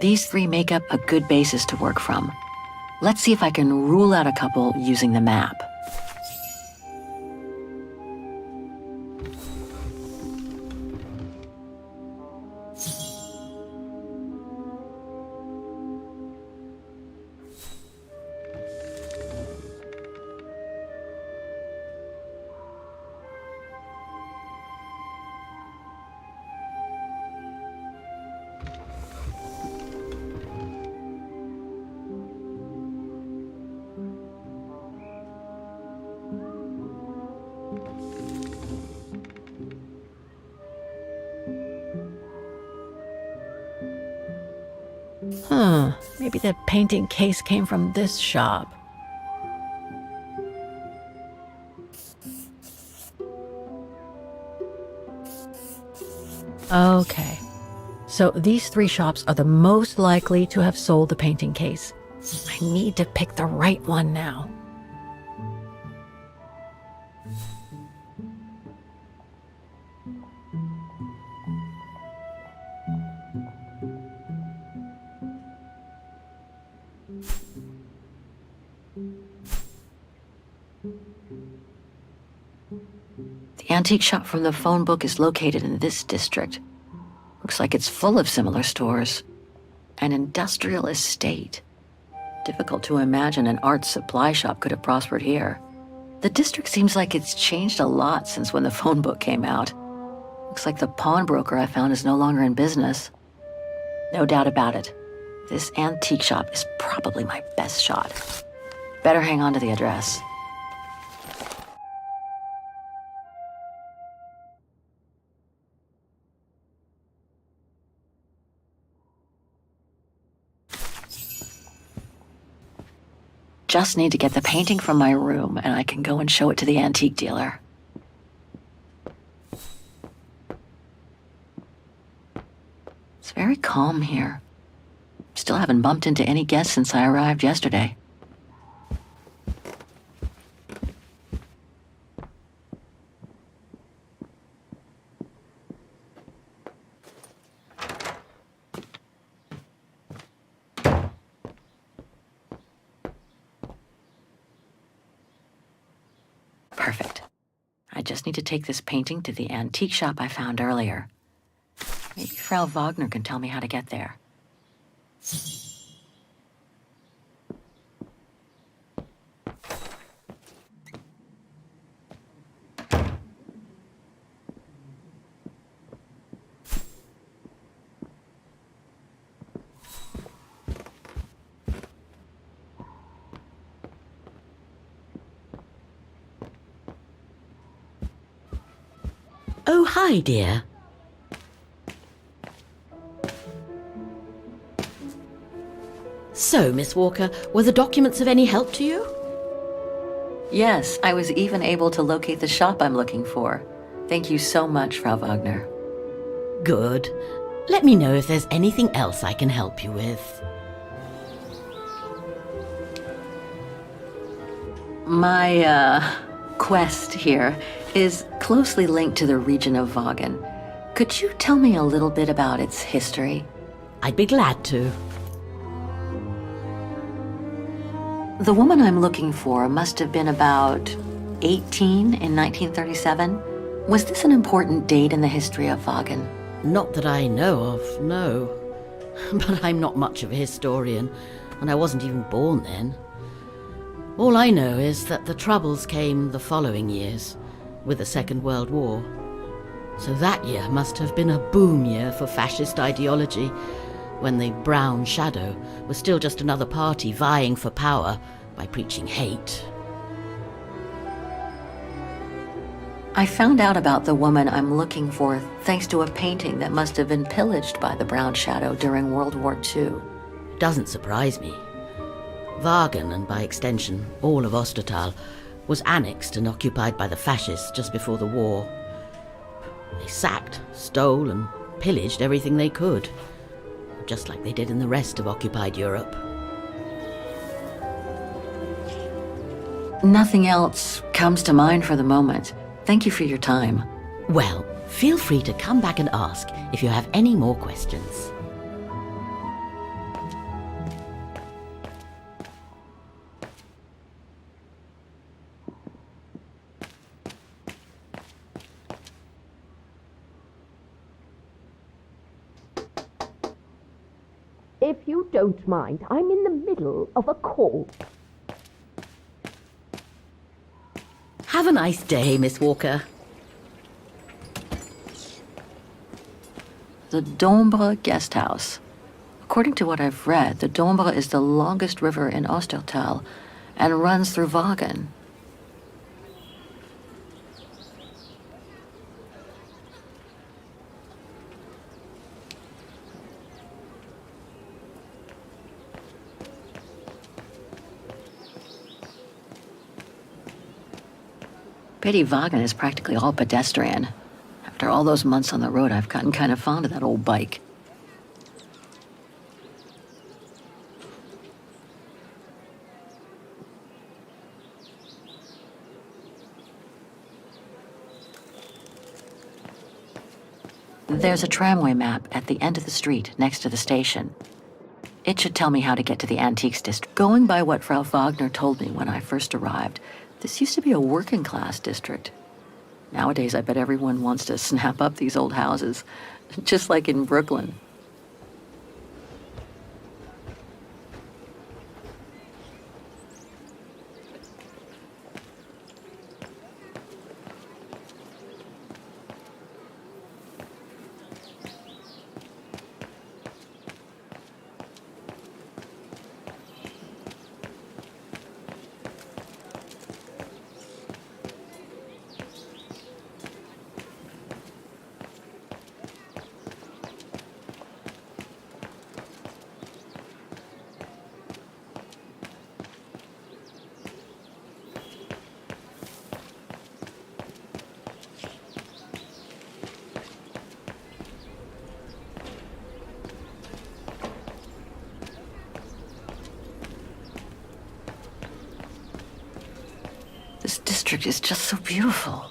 These three make up a good basis to work from. Let's see if I can rule out a couple using the map. Maybe the painting case came from this shop. Okay. So these three shops are the most likely to have sold the painting case. I need to pick the right one now. The antique shop from the phone book is located in this district. Looks like it's full of similar stores. An industrial estate. Difficult to imagine an art supply shop could have prospered here. The district seems like it's changed a lot since when the phone book came out. Looks like the pawnbroker I found is no longer in business. No doubt about it. This antique shop is probably my best shot. Better hang on to the address. Just need to get the painting from my room and I can go and show it to the antique dealer. It's very calm here. Still haven't bumped into any guests since I arrived yesterday. Perfect. I just need to take this painting to the antique shop I found earlier. Maybe Frau Wagner can tell me how to get there. Oh, hi, dear. So, Miss Walker, were the documents of any help to you? Yes, I was even able to locate the shop I'm looking for. Thank you so much, Frau Wagner. Good. Let me know if there's anything else I can help you with. My, quest here is closely linked to the region of Vaughan. Could you tell me a little bit about its history? I'd be glad to. The woman I'm looking for must have been about 18 in 1937. Was this an important date in the history of Vaughan? Not that I know of, no. But I'm not much of a historian, and I wasn't even born then. All I know is that the Troubles came the following years, with the Second World War. So that year must have been a boom year for fascist ideology, when the Brown Shadow was still just another party vying for power by preaching hate. I found out about the woman I'm looking for thanks to a painting that must have been pillaged by the Brown Shadow during World War II. Doesn't surprise me. Vaughan, and by extension all of Ostertal, was annexed and occupied by the fascists just before the war. They sacked, stole, and pillaged everything they could, just like they did in the rest of occupied Europe. Nothing else comes to mind for the moment. Thank you for your time. Well, feel free to come back and ask if you have any more questions. If you don't mind, I'm in the middle of a call. Have a nice day, Miss Walker. The Dombre Guest House. According to what I've read, the Dombre is the longest river in Ostertal and runs through Vagen. Pity Vagen is practically all pedestrian. After all those months on the road, I've gotten kind of fond of that old bike. There's a tramway map at the end of the street next to the station. It should tell me how to get to the Antiques District. Going by what Frau Wagner told me when I first arrived, this used to be a working-class district. Nowadays, I bet everyone wants to snap up these old houses, just like in Brooklyn. This district is just so beautiful.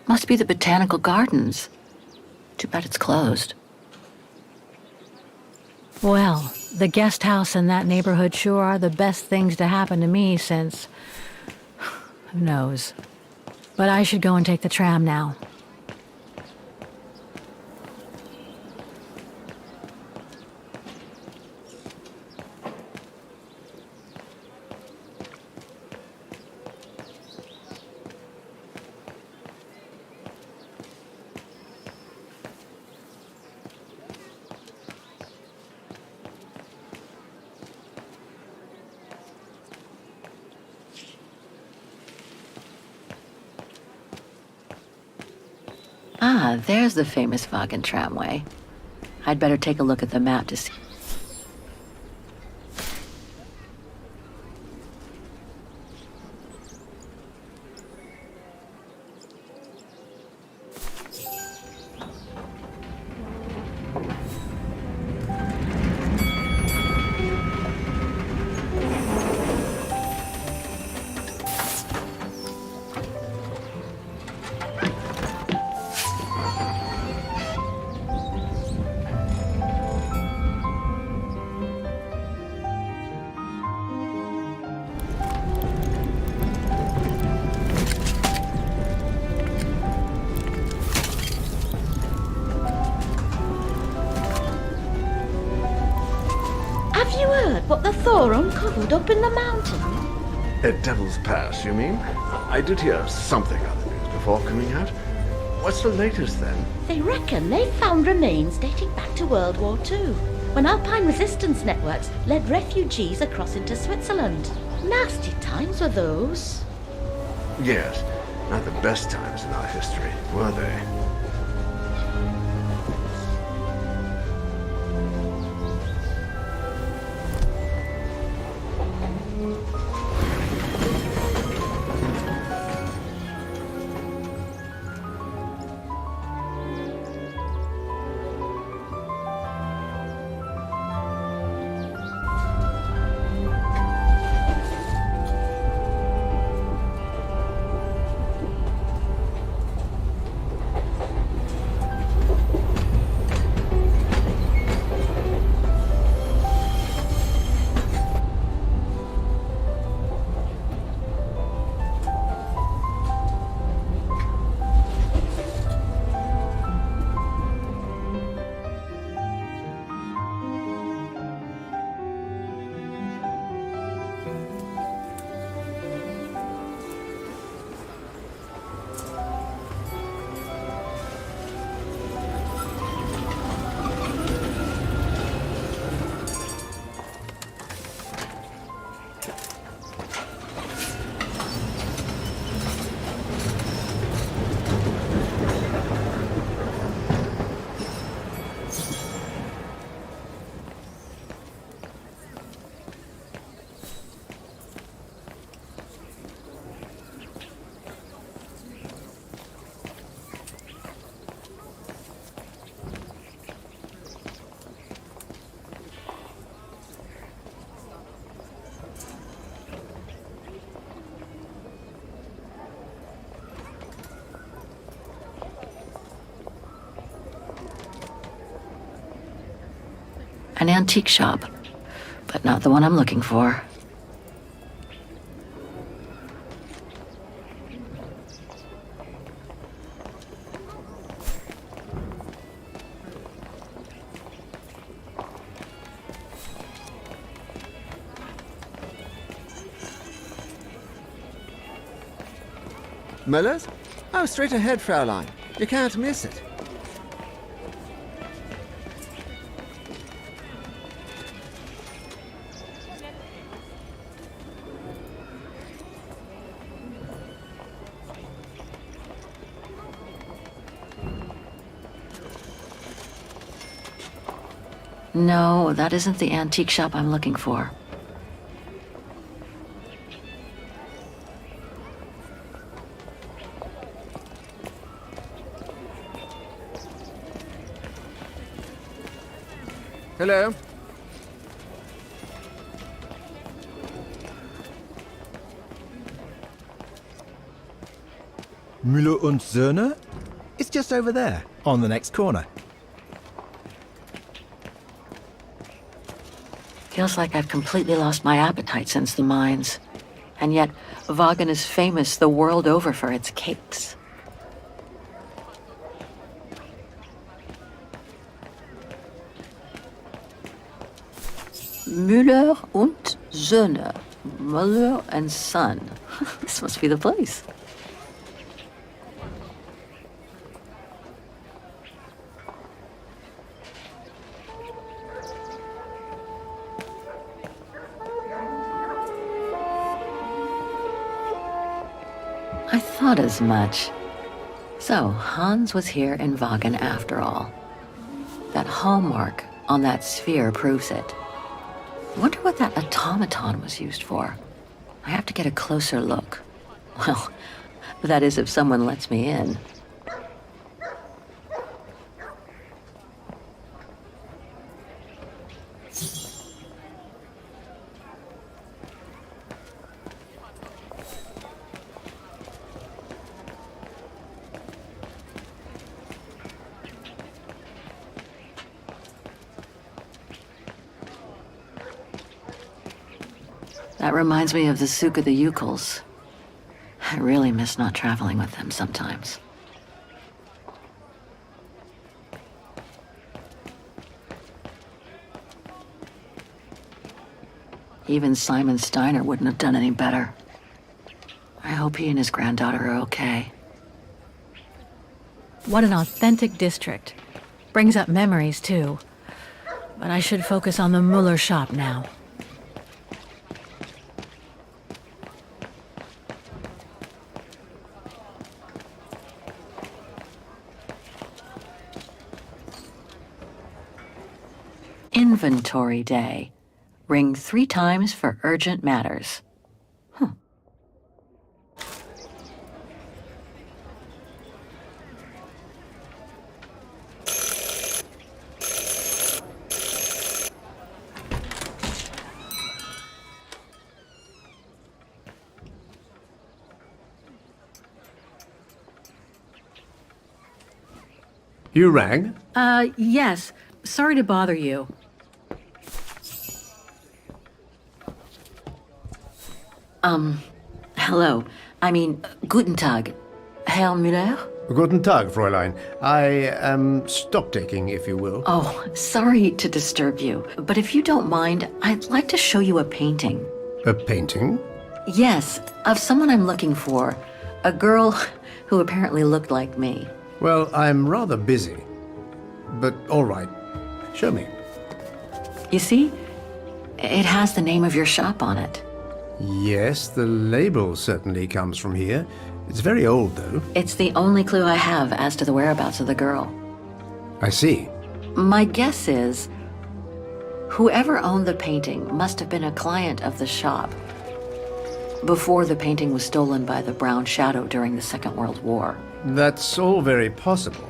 Must be the Botanical Gardens. Too bad it's closed. Well, the guest house in that neighborhood sure are the best things to happen to me since... who knows. But I should go and take the tram now. Ah, there's the famous Vagen tramway. I'd better take a look at the map to see. Have you heard what the Thor uncovered up in the mountain? At Devil's Pass, you mean? I did hear something on the news before coming out. What's the latest, then? They reckon they've found remains dating back to World War II, when Alpine resistance networks led refugees across into Switzerland. Nasty times were those. Yes, not the best times in our history, were they? An antique shop, but not the one I'm looking for. Muller's? Oh, straight ahead, Fraulein. You can't miss it. No, that isn't the antique shop I'm looking for. Hello? Müller und Söhne? It's just over there, on the next corner. Feels like I've completely lost my appetite since the mines. And yet, Vagen is famous the world over for its cakes. Müller und Söhne. Müller and Son. This must be the place. I thought as much. So, Hans was here in Vagen after all. That hallmark on that sphere proves it. Wonder what that automaton was used for. I have to get a closer look. Well, that is if someone lets me in. That reminds me of the Souk of the Ukels. I really miss not traveling with them sometimes. Even Simon Steiner wouldn't have done any better. I hope he and his granddaughter are okay. What an authentic district. Brings up memories, too. But I should focus on the Müller shop now. Inventory day. Ring 3 times for urgent matters. You rang? Yes. Sorry to bother you. Hello. I mean, guten Tag. Herr Müller? Guten Tag, Fräulein. I am stock-taking, if you will. Oh, sorry to disturb you, but if you don't mind, I'd like to show you a painting. A painting? Yes, of someone I'm looking for. A girl who apparently looked like me. Well, I'm rather busy. But all right. Show me. You see? It has the name of your shop on it. Yes, the label certainly comes from here. It's very old, though. It's the only clue I have as to the whereabouts of the girl. I see. My guess is whoever owned the painting must have been a client of the shop before the painting was stolen by the Brown Shadow during the Second World War. That's all very possible.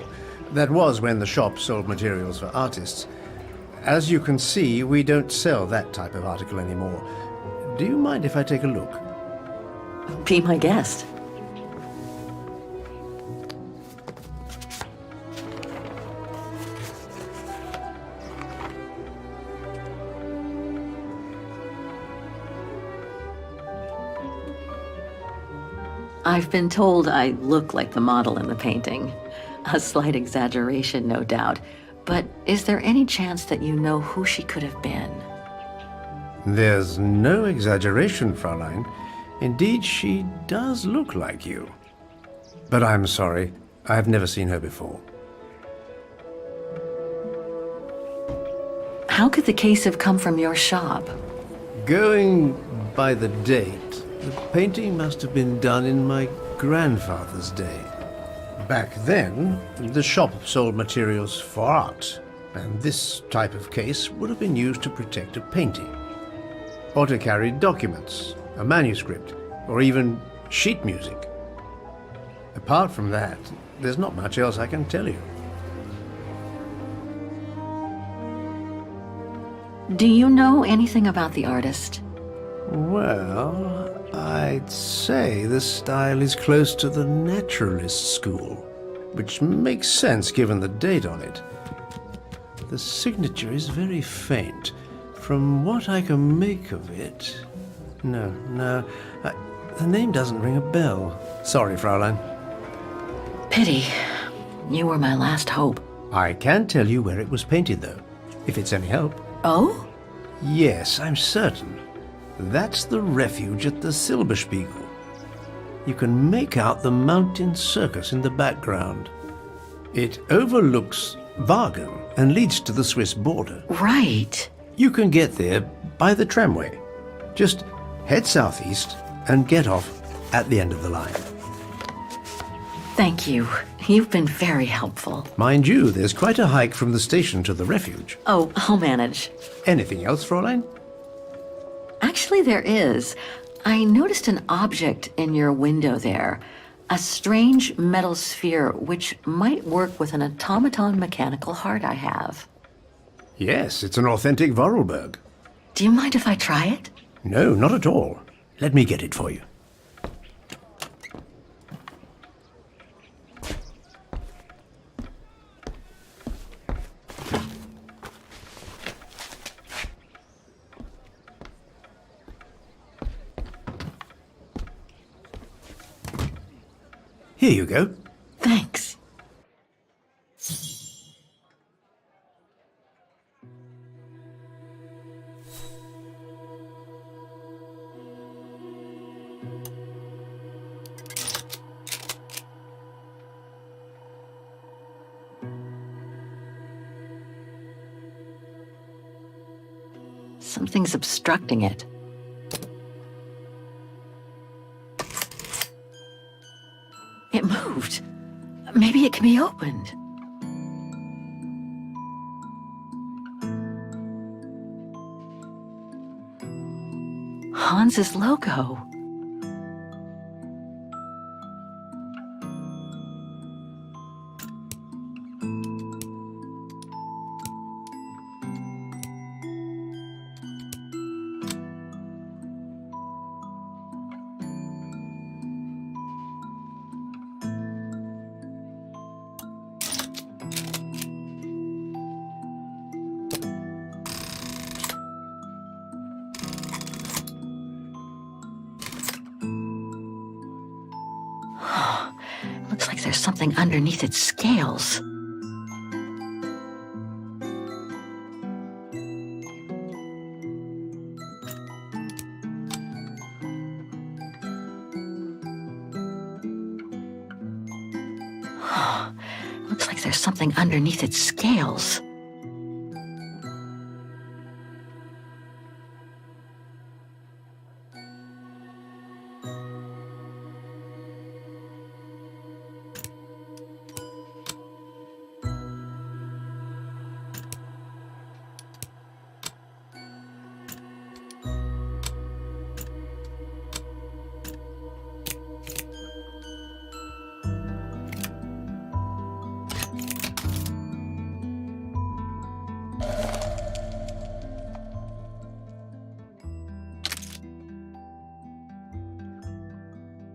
That was when the shop sold materials for artists. As you can see, we don't sell that type of article anymore. Do you mind if I take a look? Be my guest. I've been told I look like the model in the painting. A slight exaggeration, no doubt. But is there any chance that you know who she could have been? There's no exaggeration, Fräulein. Indeed, she does look like you. But I'm sorry, I've never seen her before. How could the case have come from your shop? Going by the date, the painting must have been done in my grandfather's day. Back then, the shop sold materials for art, and this type of case would have been used to protect a painting. Or to carry documents, a manuscript, or even sheet music. Apart from that, there's not much else I can tell you. Do you know anything about the artist? Well, I'd say the style is close to the naturalist school, which makes sense given the date on it. The signature is very faint. From what I can make of it... No, the name doesn't ring a bell. Sorry, Fräulein. Pity. You were my last hope. I can tell you where it was painted, though, if it's any help. Oh? Yes, I'm certain. That's the refuge at the Silberspiegel. You can make out the mountain circus in the background. It overlooks Wagen and leads to the Swiss border. Right. You can get there by the tramway. Just head southeast and get off at the end of the line. Thank you. You've been very helpful. Mind you, there's quite a hike from the station to the refuge. Oh, I'll manage. Anything else, Fräulein? Actually, there is. I noticed an object in your window there. A strange metal sphere which might work with an automaton mechanical heart I have. Yes, it's an authentic Vorarlberg. Do you mind if I try it? No, not at all. Let me get it for you. Here you go. Thanks. Something's obstructing it. It moved. Maybe it can be opened. Hans's logo. Looks like there's something underneath its scales. Looks like there's something underneath its scales.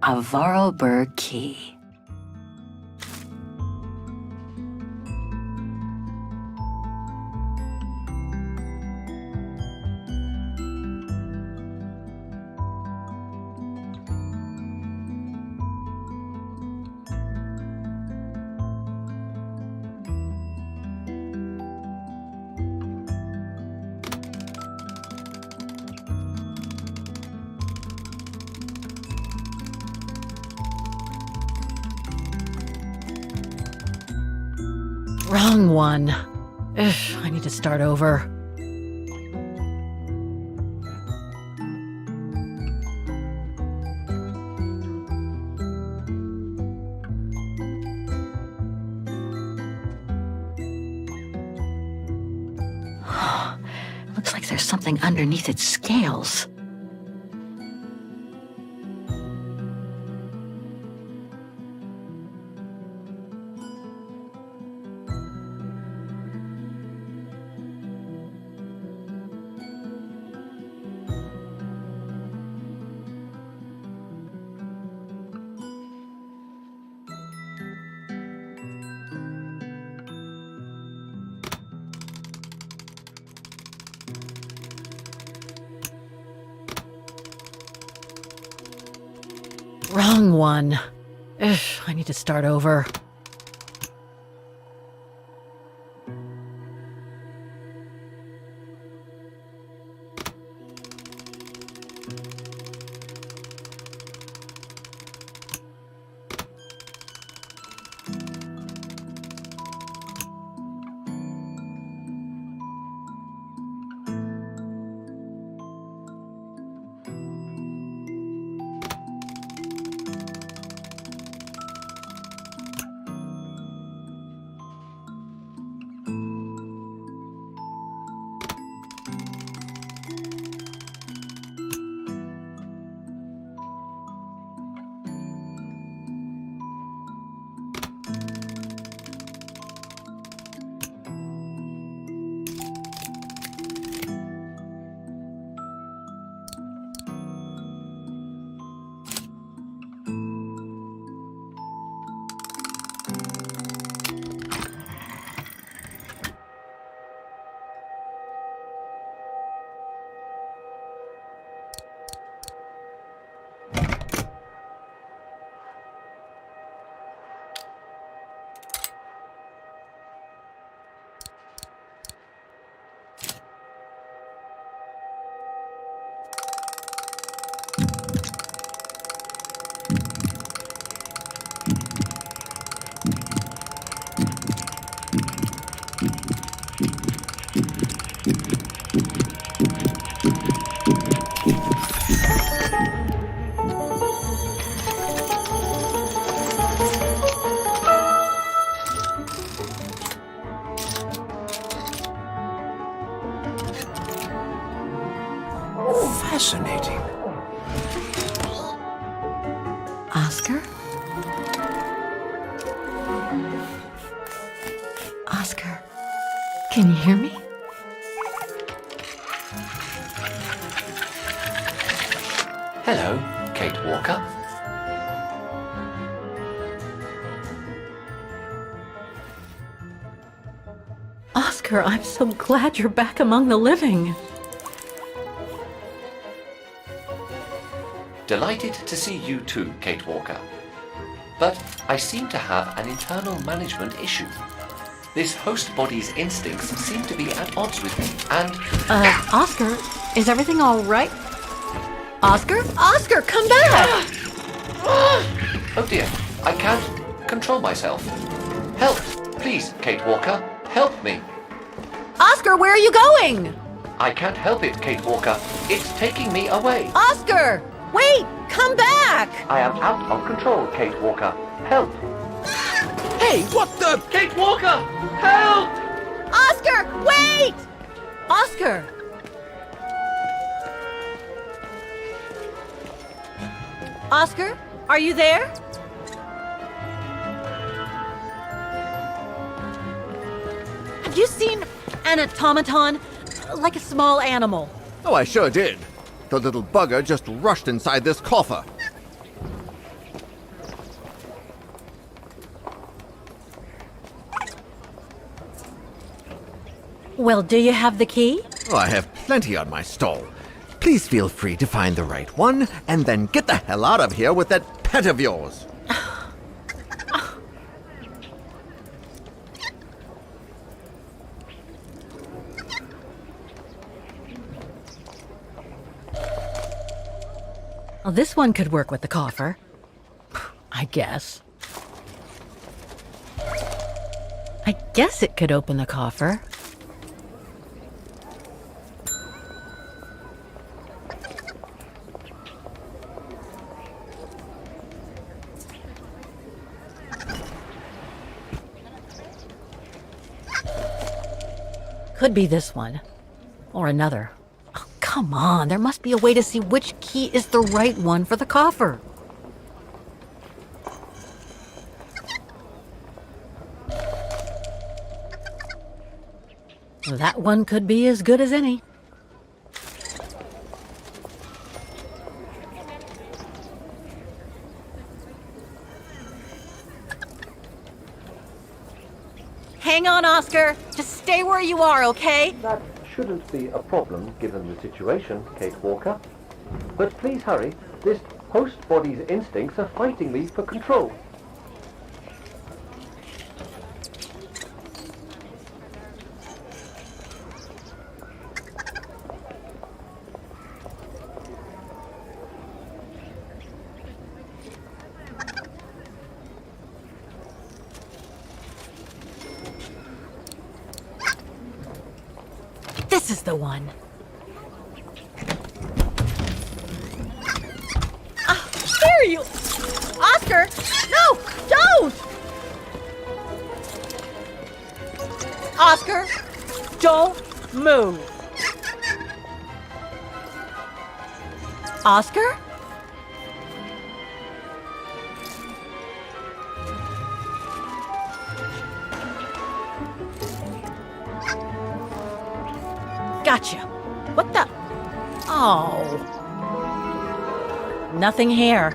A Vorarlberg key. Wrong one. Ugh, I need to start over. Looks like there's something underneath its scales. Wrong one. Ugh, I need to start over. Fascinating. Oscar? Oscar, can you hear me? Hello, Kate Walker. Oscar, I'm so glad you're back among the living. Delighted to see you too, Kate Walker. But I seem to have an internal management issue. This host body's instincts seem to be at odds with me, and... Oscar, is everything all right? Oscar? Oscar, come back! Oh dear, I can't control myself. Help, please, Kate Walker, help me. Oscar, where are you going? I can't help it, Kate Walker. It's taking me away. Oscar! Wait! Come back! I am out of control, Kate Walker. Help! Hey, what the? Kate Walker! Help! Oscar, wait! Oscar! Oscar, are you there? Have you seen an automaton? Like a small animal. Oh, I sure did. The little bugger just rushed inside this coffer. Well, do you have the key? Oh, I have plenty on my stall. Please feel free to find the right one, and then get the hell out of here with that pet of yours. Well, this one could work with the coffer. I guess. I guess it could open the coffer. Could be this one. Or another. Oh, come on, there must be a way to see which key is the right one for the coffer. That one could be as good as any. Hang on, Oscar. Just stay where you are, okay? That shouldn't be a problem given the situation, Kate Walker. But please hurry. This host body's instincts are fighting me for control. This is the one. There you... Oscar! No! Don't! Oscar! Don't move! Oscar? Gotcha. What the? Oh. Nothing here.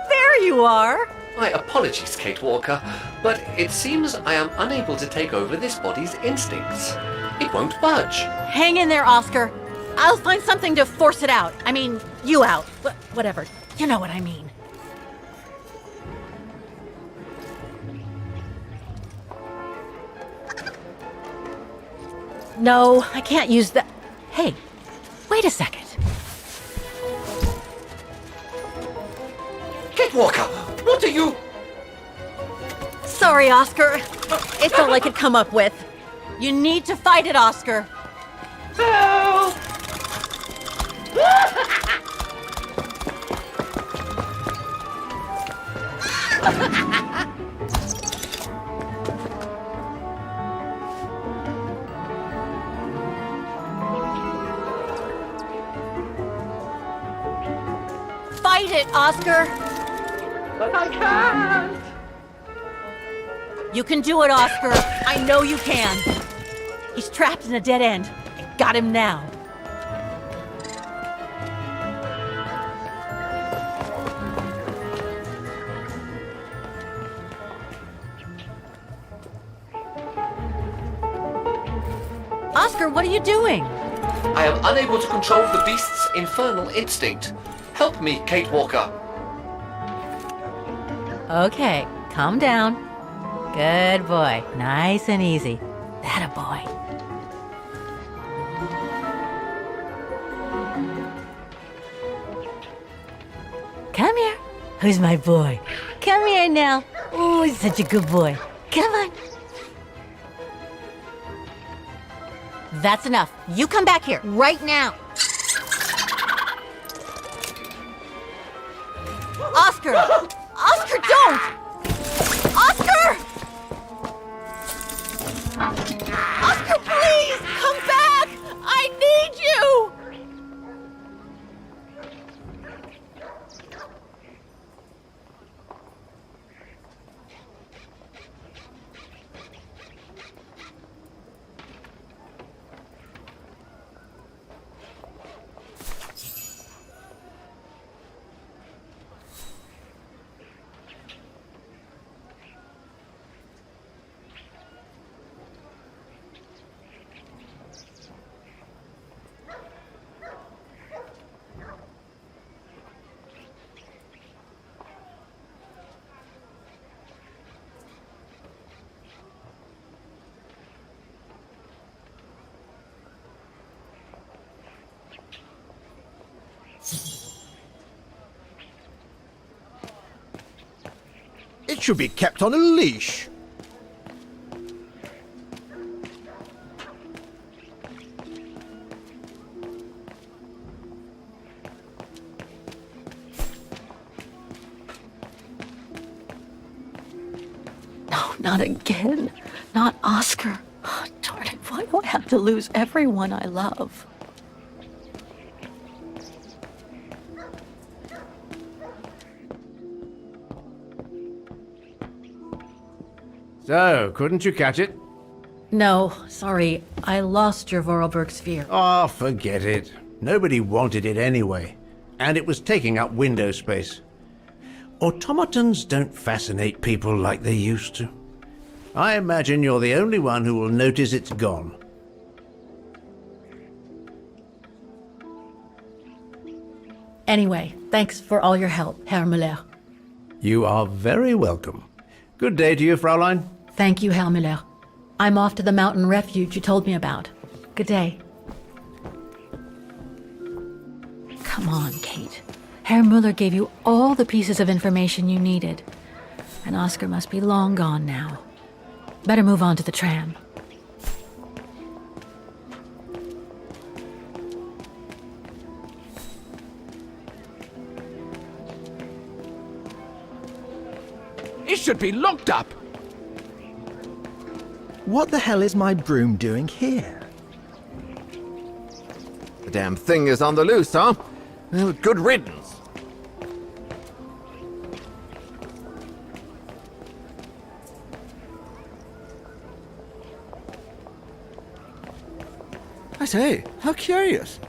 There you are. My apologies, Kate Walker, but it seems I am unable to take over this body's instincts. It won't budge. Hang in there, Oscar. I'll find something to force it out. I mean, you out. Whatever. You know what I mean. No, I can't use that. Hey, wait a second. Kate Walker, what are you... Sorry, Oscar. It's all I could come up with. You need to fight it, Oscar. Help! Fight it, Oscar! But I can't! You can do it, Oscar. I know you can. He's trapped in a dead end. I got him now. Oscar, what are you doing? I am unable to control the beast's infernal instinct. Help me, Kate Walker. Okay, calm down. Good boy. Nice and easy. That a boy. Come here. Who's my boy? Come here now. Oh, he's such a good boy. Come on. That's enough. You come back here right now. Oscar! Oscar, don't! Oscar! Oscar, please! Come back! I need you! It should be kept on a leash. No, not again. Not Oscar. Oh, darn it, why do I have to lose everyone I love? So, couldn't you catch it? No, sorry. I lost your Vorarlberg sphere. Oh, forget it. Nobody wanted it anyway. And it was taking up window space. Automatons don't fascinate people like they used to. I imagine you're the only one who will notice it's gone. Anyway, thanks for all your help, Herr Müller. You are very welcome. Good day to you, Fraulein. Thank you, Herr Müller. I'm off to the mountain refuge you told me about. Good day. Come on, Kate. Herr Müller gave you all the pieces of information you needed. And Oscar must be long gone now. Better move on to the tram. It should be locked up! What the hell is my broom doing here? The damn thing is on the loose, huh? Well, good riddance. I say, how curious.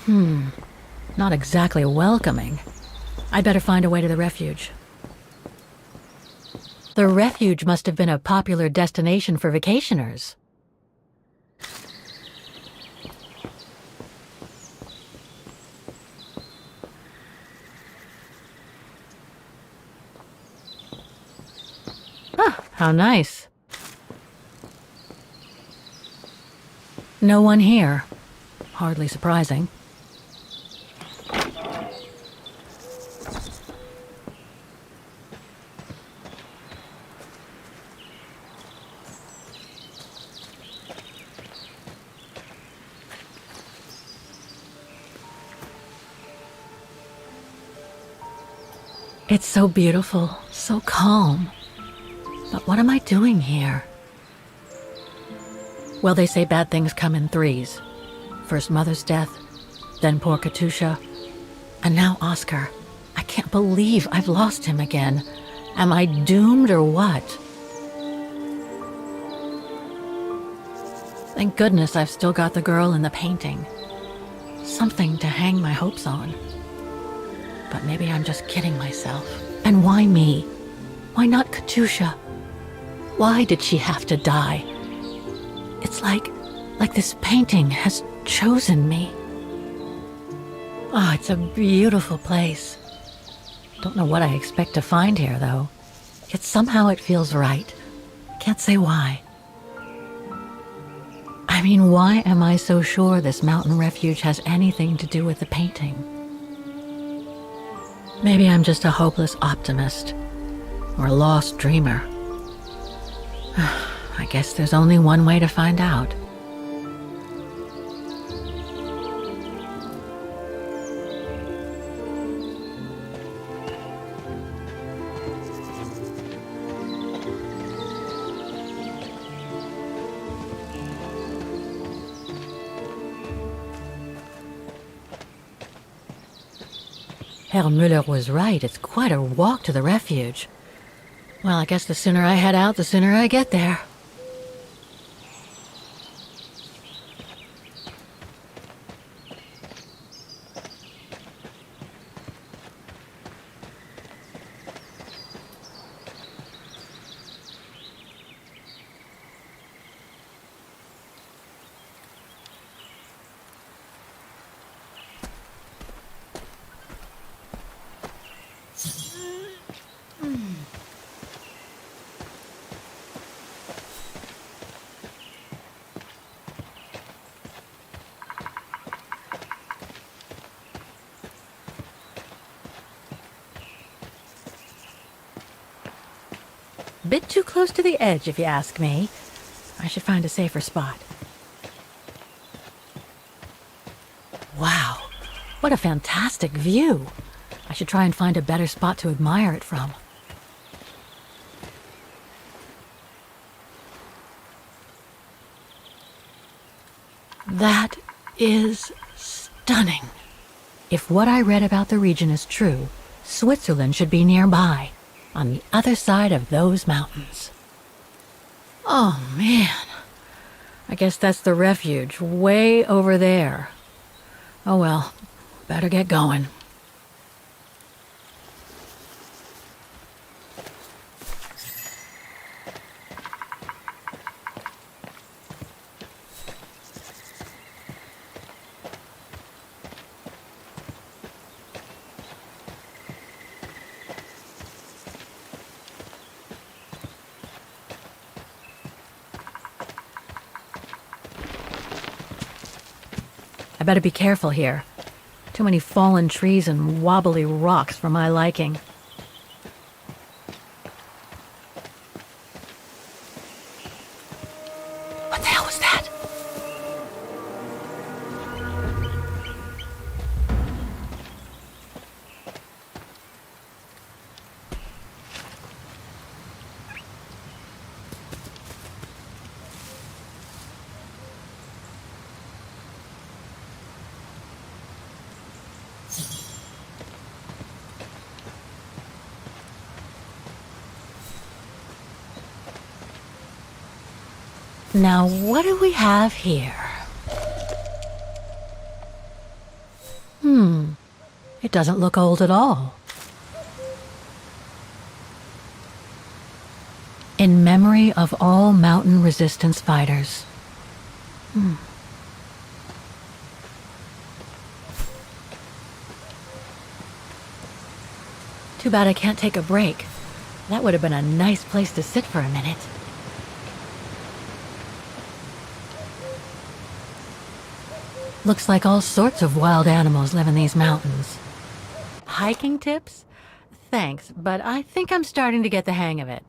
Not exactly welcoming. I'd better find a way to the refuge. The refuge must have been a popular destination for vacationers. Ah, how nice. No one here. Hardly surprising. It's so beautiful, so calm. But what am I doing here? Well, they say bad things come in threes. First Mother's death, then poor Katusha, and now Oscar. I can't believe I've lost him again. Am I doomed or what? Thank goodness I've still got the girl in the painting. Something to hang my hopes on. But maybe I'm just kidding myself. And why me? Why not Katusha? Why did she have to die? It's like this painting has chosen me. Oh, it's a beautiful place. Don't know what I expect to find here, though. Yet somehow it feels right. Can't say why. I mean, why am I so sure this mountain refuge has anything to do with the painting? Maybe I'm just a hopeless optimist, or a lost dreamer. I guess there's only one way to find out. Herr Müller was right. It's quite a walk to the refuge. Well, I guess the sooner I head out, the sooner I get there. Bit too close to the edge, if you ask me. I should find a safer spot. Wow, what a fantastic view. I should try and find a better spot to admire it from. That is stunning. If what I read about the region is true, Switzerland should be nearby, on the other side of those mountains. Oh, man. I guess that's the refuge, way over there. Oh well, better get going. I better be careful here. Too many fallen trees and wobbly rocks for my liking. What the hell was that? Now, what do we have here? It doesn't look old at all. In memory of all mountain resistance fighters. Too bad I can't take a break. That would have been a nice place to sit for a minute. Looks like all sorts of wild animals live in these mountains. Hiking tips? Thanks, but I think I'm starting to get the hang of it.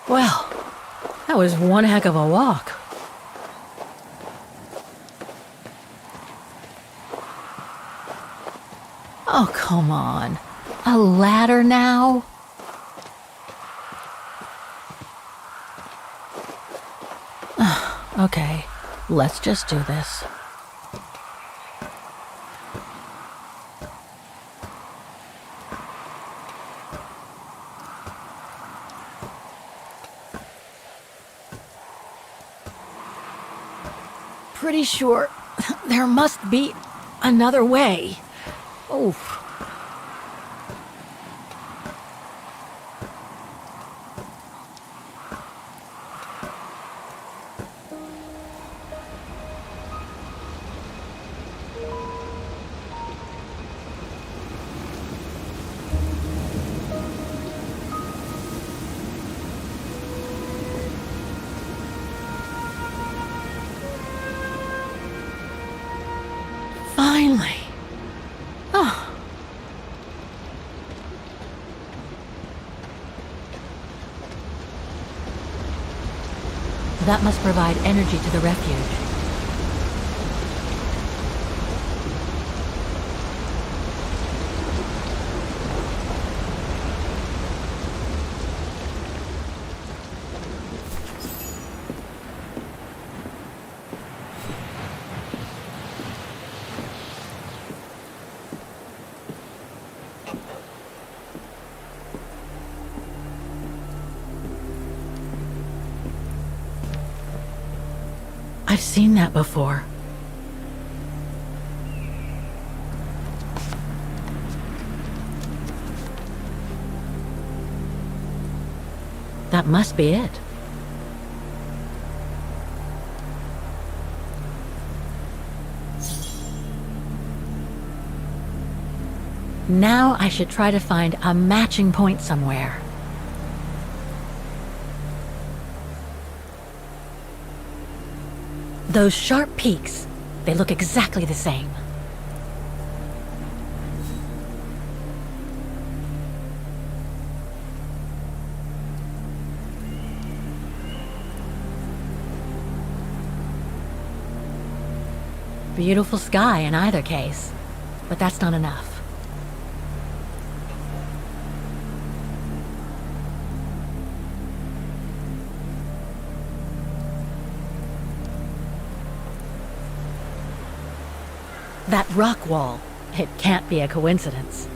Well, that was one heck of a walk. Oh, come on. A ladder now? Okay, let's just do this. Pretty sure there must be another way. Oh. Finally. Oh. That must provide energy to the refuge. I've seen that before. That must be it. Now I should try to find a matching point somewhere. Those sharp peaks, they look exactly the same. Beautiful sky in either case, but that's not enough. That rock wall, it can't be a coincidence.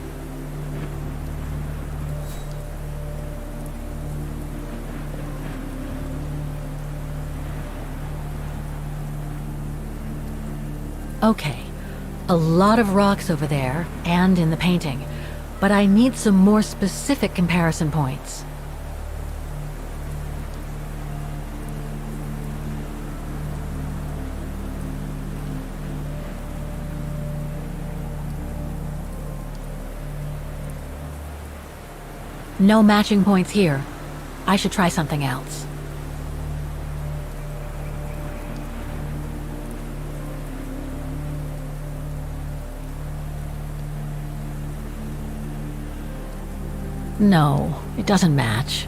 Okay, a lot of rocks over there and in the painting, but I need some more specific comparison points. No matching points here. I should try something else. No, it doesn't match.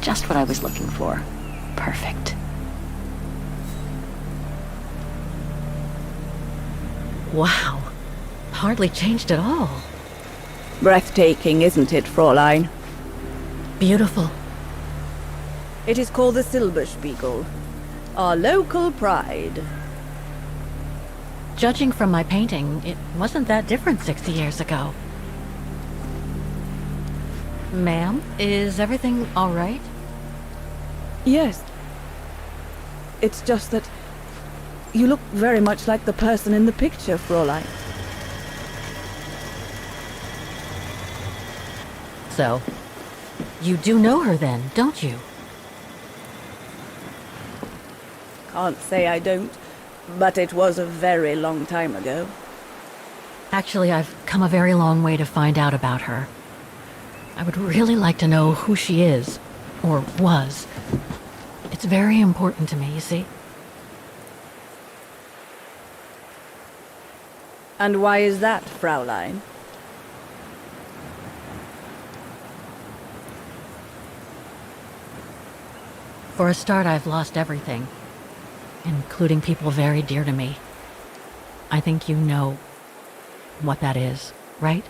Just what I was looking for. Perfect. Wow. Hardly changed at all. Breathtaking, isn't it, Fräulein? Beautiful. It is called the Silberspiegel, our local pride. Judging from my painting, it wasn't that different 60 years ago. Ma'am, is everything all right? Yes. It's just that you look very much like the person in the picture, Fräulein. So, you do know her then, don't you? Can't say I don't, but it was a very long time ago. Actually, I've come a very long way to find out about her. I would really like to know who she is, or was. It's very important to me, you see? And why is that, Fräulein? For a start, I've lost everything, including people very dear to me. I think you know what that is, right?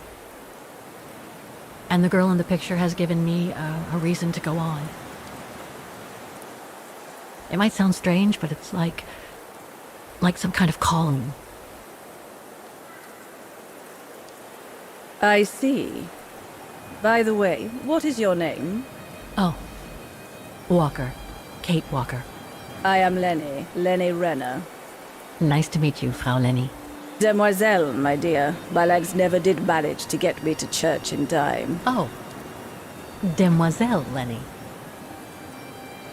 And the girl in the picture has given me a reason to go on. It might sound strange, but it's like some kind of calling. I see. By the way, what is your name? Oh, Walker. Kate Walker. I am Lenny Renner. Nice to meet you, Frau Lenny. Demoiselle, my dear. My legs never did manage to get me to church in time. Oh. Demoiselle Lenny.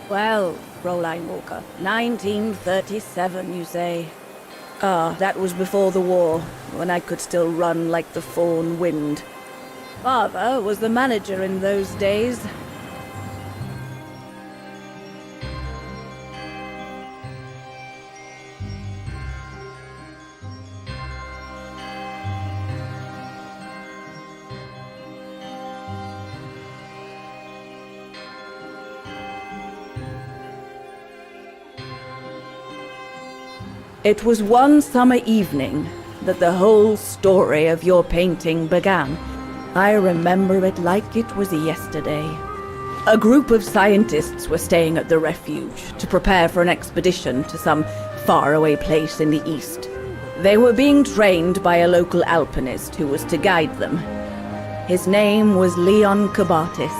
Well, Fräulein Walker, 1937, you say? Ah, that was before the war, when I could still run like the fawn wind. Father was the manager in those days. It was one summer evening that the whole story of your painting began. I remember it like it was yesterday. A group of scientists were staying at the refuge to prepare for an expedition to some faraway place in the east. They were being trained by a local alpinist who was to guide them. His name was Leon Kabatis.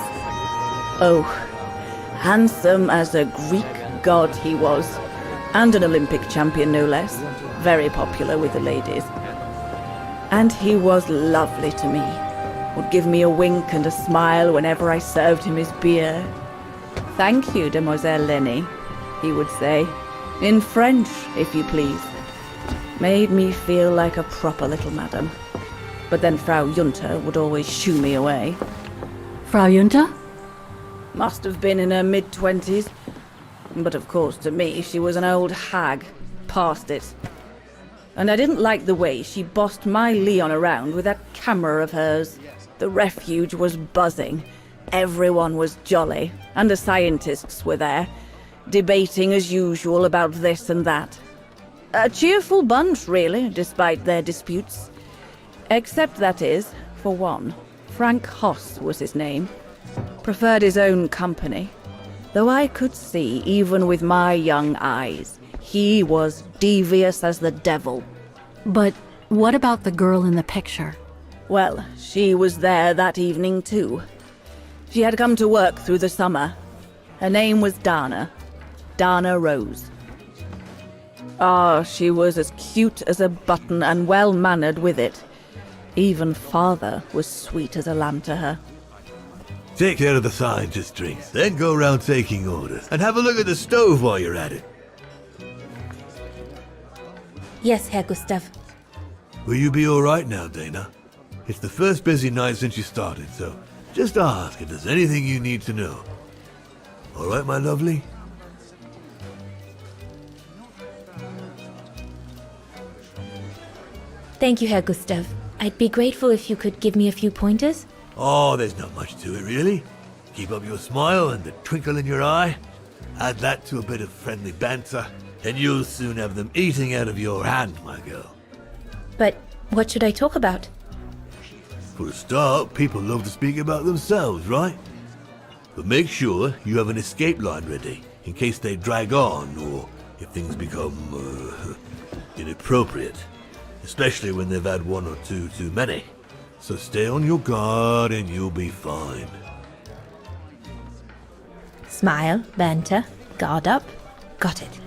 Oh, handsome as a Greek god he was. And an Olympic champion, no less. Very popular with the ladies. And he was lovely to me. Would give me a wink and a smile whenever I served him his beer. "Thank you, Demoiselle Lenny," he would say. In French, if you please. Made me feel like a proper little madam. But then Frau Junta would always shoo me away. Frau Junta? Must have been in her mid-20s. But of course, to me, she was an old hag. Past it. And I didn't like the way she bossed my Leon around with that camera of hers. The refuge was buzzing. Everyone was jolly. And the scientists were there, debating as usual about this and that. A cheerful bunch, really, despite their disputes. Except, that is, for one. Frank Hoss was his name. Preferred his own company. Though I could see, even with my young eyes, he was devious as the devil. But what about the girl in the picture? Well, she was there that evening too. She had come to work through the summer. Her name was Dana. Dana Rose. Ah, she was as cute as a button and well-mannered with it. Even father was sweet as a lamb to her. Take care of the scientist drinks, then go around taking orders. And have a look at the stove while you're at it. Yes, Herr Gustav. Will you be alright now, Dana? It's the first busy night since you started, so just ask if there's anything you need to know. Alright, my lovely? Thank you, Herr Gustav. I'd be grateful if you could give me a few pointers. Oh, there's not much to it, really. Keep up your smile and the twinkle in your eye. Add that to a bit of friendly banter, and you'll soon have them eating out of your hand, my girl. But what should I talk about? For a start, people love to speak about themselves, right? But make sure you have an escape line ready, in case they drag on, or if things become, inappropriate. Especially when they've had one or two too many. So stay on your guard and you'll be fine. Smile, banter, guard up. Got it.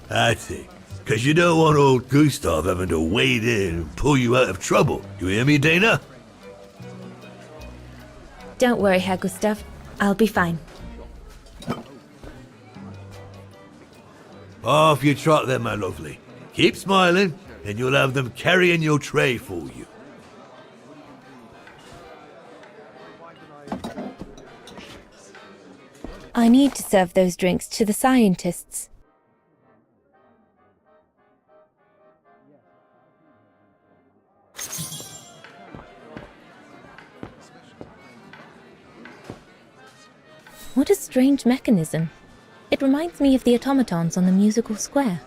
That's it. Because you don't want old Gustav having to wade in and pull you out of trouble. You hear me, Dana? Don't worry, Herr Gustav. I'll be fine. Off you trot then, my lovely. Keep smiling, and you'll have them carrying your tray for you. I need to serve those drinks to the scientists. What a strange mechanism. It reminds me of the automatons on the musical square.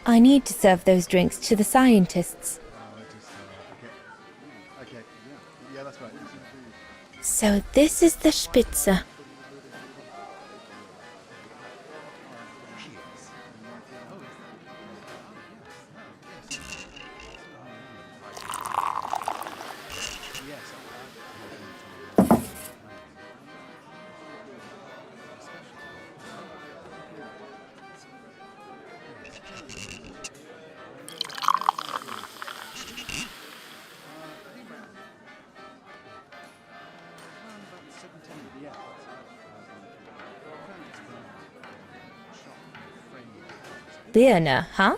I need to serve those drinks to the scientists. So this is the Spitze. Birne, huh?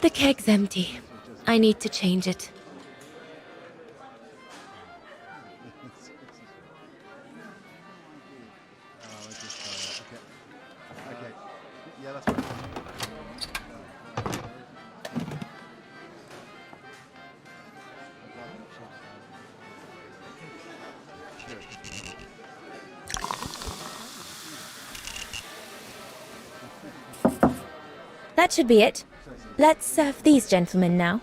The keg's empty. I need to change it. That should be it. Let's serve these gentlemen now.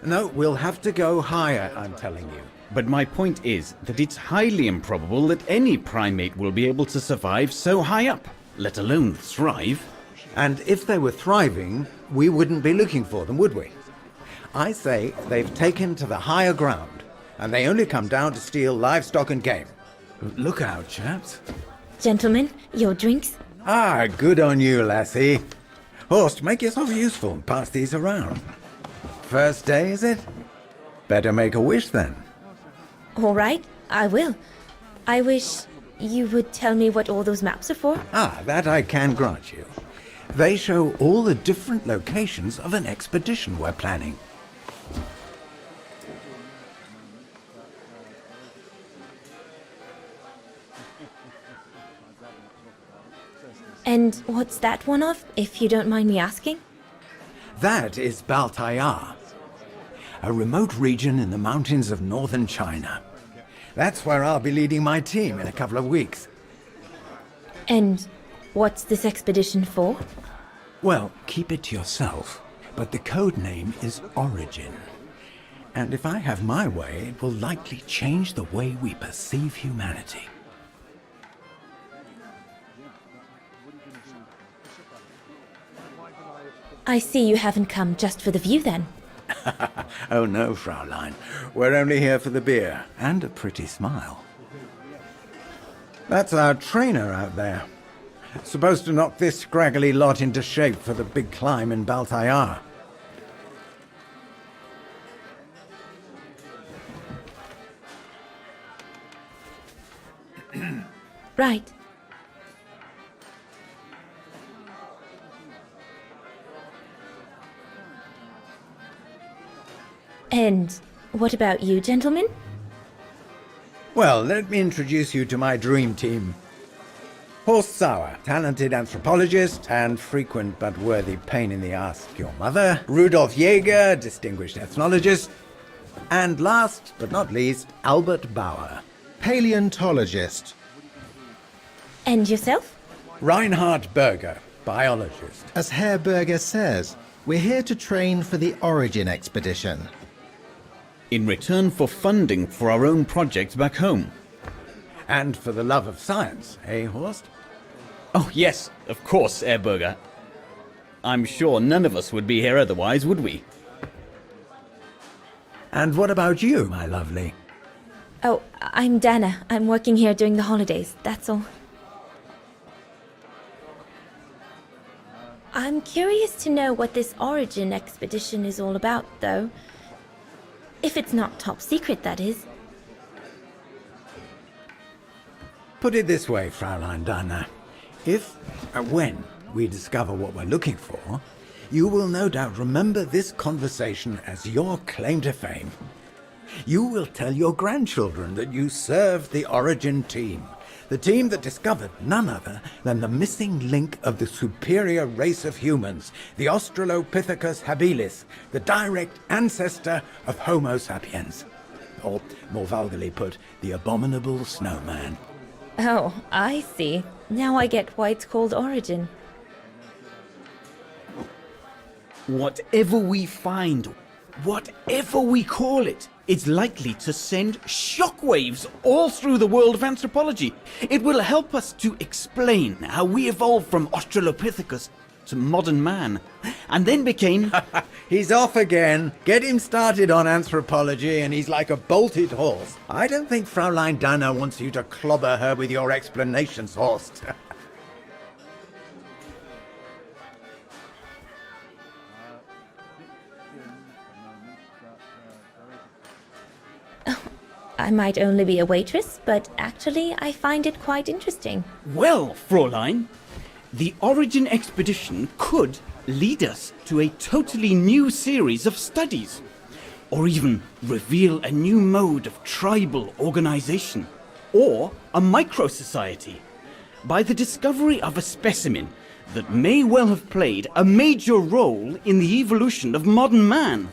No, we'll have to go higher, I'm telling you. But my point is that it's highly improbable that any primate will be able to survive so high up, let alone thrive. And if they were thriving, we wouldn't be looking for them, would we? I say they've taken to the higher ground, and they only come down to steal livestock and game. Look out, chaps. Gentlemen, your drinks? Ah, good on you, lassie. Horst, make yourself useful and pass these around. First day, is it? Better make a wish, then. All right, I will. I wish you would tell me what all those maps are for. Ah, that I can grant you. They show all the different locations of an expedition we're planning. And what's that one of, if you don't mind me asking? That is Baltayar, a remote region in the mountains of northern China. That's where I'll be leading my team in a couple of weeks. And what's this expedition for? Well, keep it to yourself, but the code name is Origin. And if I have my way, it will likely change the way we perceive humanity. I see you haven't come just for the view then. Oh no, Fraulein. We're only here for the beer and a pretty smile. That's our trainer out there. Supposed to knock this scraggly lot into shape for the big climb in Baltayar. Right. And what about you, gentlemen? Well, let me introduce you to my dream team. Horst Sauer, talented anthropologist and frequent but worthy pain in the ass to your mother. Rudolf Jäger, distinguished ethnologist. And last but not least, Albert Bauer, paleontologist. And yourself? Reinhard Berger, biologist. As Herr Berger says, we're here to train for the Origin expedition. In return for funding for our own projects back home. And for the love of science, eh, Horst? Oh, yes, of course, Herr Berger. I'm sure none of us would be here otherwise, would we? And what about you, my lovely? Oh, I'm Dana. I'm working here during the holidays, that's all. I'm curious to know what this Origin expedition is all about, though. If it's not top secret, that is. Put it this way, Fraulein Dana. When we discover what we're looking for, you will no doubt remember this conversation as your claim to fame. You will tell your grandchildren that you served the Origin team, the team that discovered none other than the missing link of the superior race of humans, the Australopithecus habilis, the direct ancestor of Homo sapiens. Or, more vulgarly put, the abominable snowman. Oh, I see. Now I get why it's called Origin. Whatever we find, whatever we call it, it's likely to send shockwaves all through the world of anthropology. It will help us to explain how we evolved from Australopithecus to modern man, and then became... He's off again. Get him started on anthropology and he's like a bolted horse. I don't think Fraulein Dana wants you to clobber her with your explanations, Horst. I might only be a waitress, but actually I find it quite interesting. Well, Fräulein, the Origin expedition could lead us to a totally new series of studies, or even reveal a new mode of tribal organization, or a micro-society, by the discovery of a specimen that may well have played a major role in the evolution of modern man.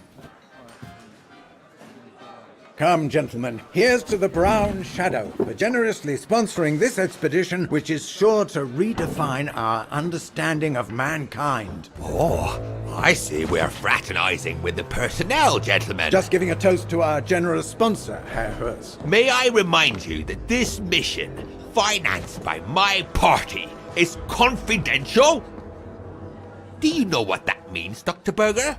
Come, gentlemen, here's to the Brown Shadow for generously sponsoring this expedition, which is sure to redefine our understanding of mankind. Oh, I see we're fraternizing with the personnel, gentlemen. Just giving a toast to our generous sponsor, Herr Hurst. May I remind you that this mission, financed by my party, is confidential? Do you know what that means, Dr. Berger?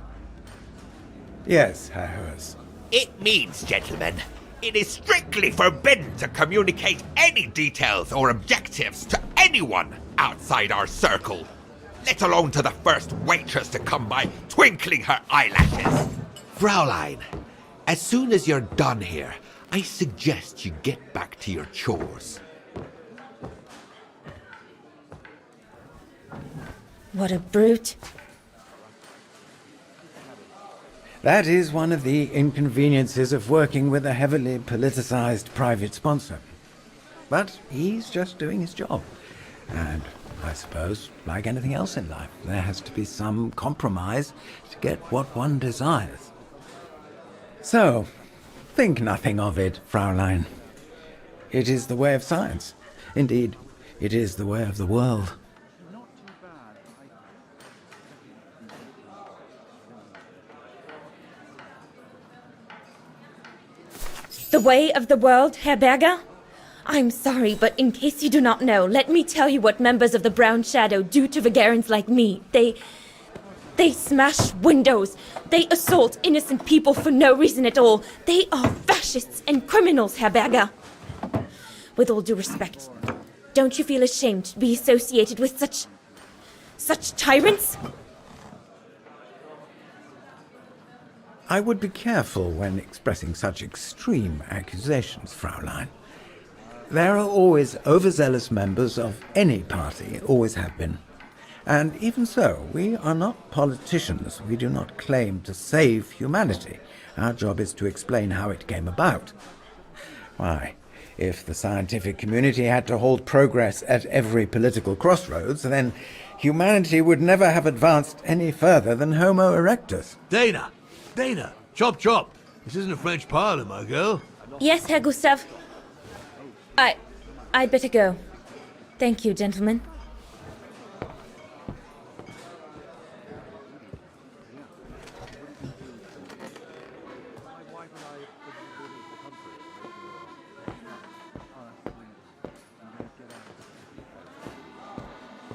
Yes, Herr Hurst. It means, gentlemen, it is strictly forbidden to communicate any details or objectives to anyone outside our circle, let alone to the first waitress to come by twinkling her eyelashes. Fraulein, as soon as you're done here, I suggest you get back to your chores. What a brute. That is one of the inconveniences of working with a heavily politicized private sponsor. But he's just doing his job. And I suppose, like anything else in life, there has to be some compromise to get what one desires. So, think nothing of it, Fraulein. It is the way of science. Indeed, it is the way of the world. The way of the world, Herr Berger? I'm sorry, but in case you do not know, let me tell you what members of the Brown Shadow do to Vagarans like me. They smash windows. They assault innocent people for no reason at all. They are fascists and criminals, Herr Berger. With all due respect, don't you feel ashamed to be associated with such tyrants? I would be careful when expressing such extreme accusations, Fraulein. There are always overzealous members of any party, always have been. And even so, we are not politicians. We do not claim to save humanity. Our job is to explain how it came about. Why, if the scientific community had to halt progress at every political crossroads, then humanity would never have advanced any further than Homo erectus. Dana! Dana! Chop chop! This isn't a French parlor, my girl. Yes, Herr Gustav. I'd better go. Thank you, gentlemen.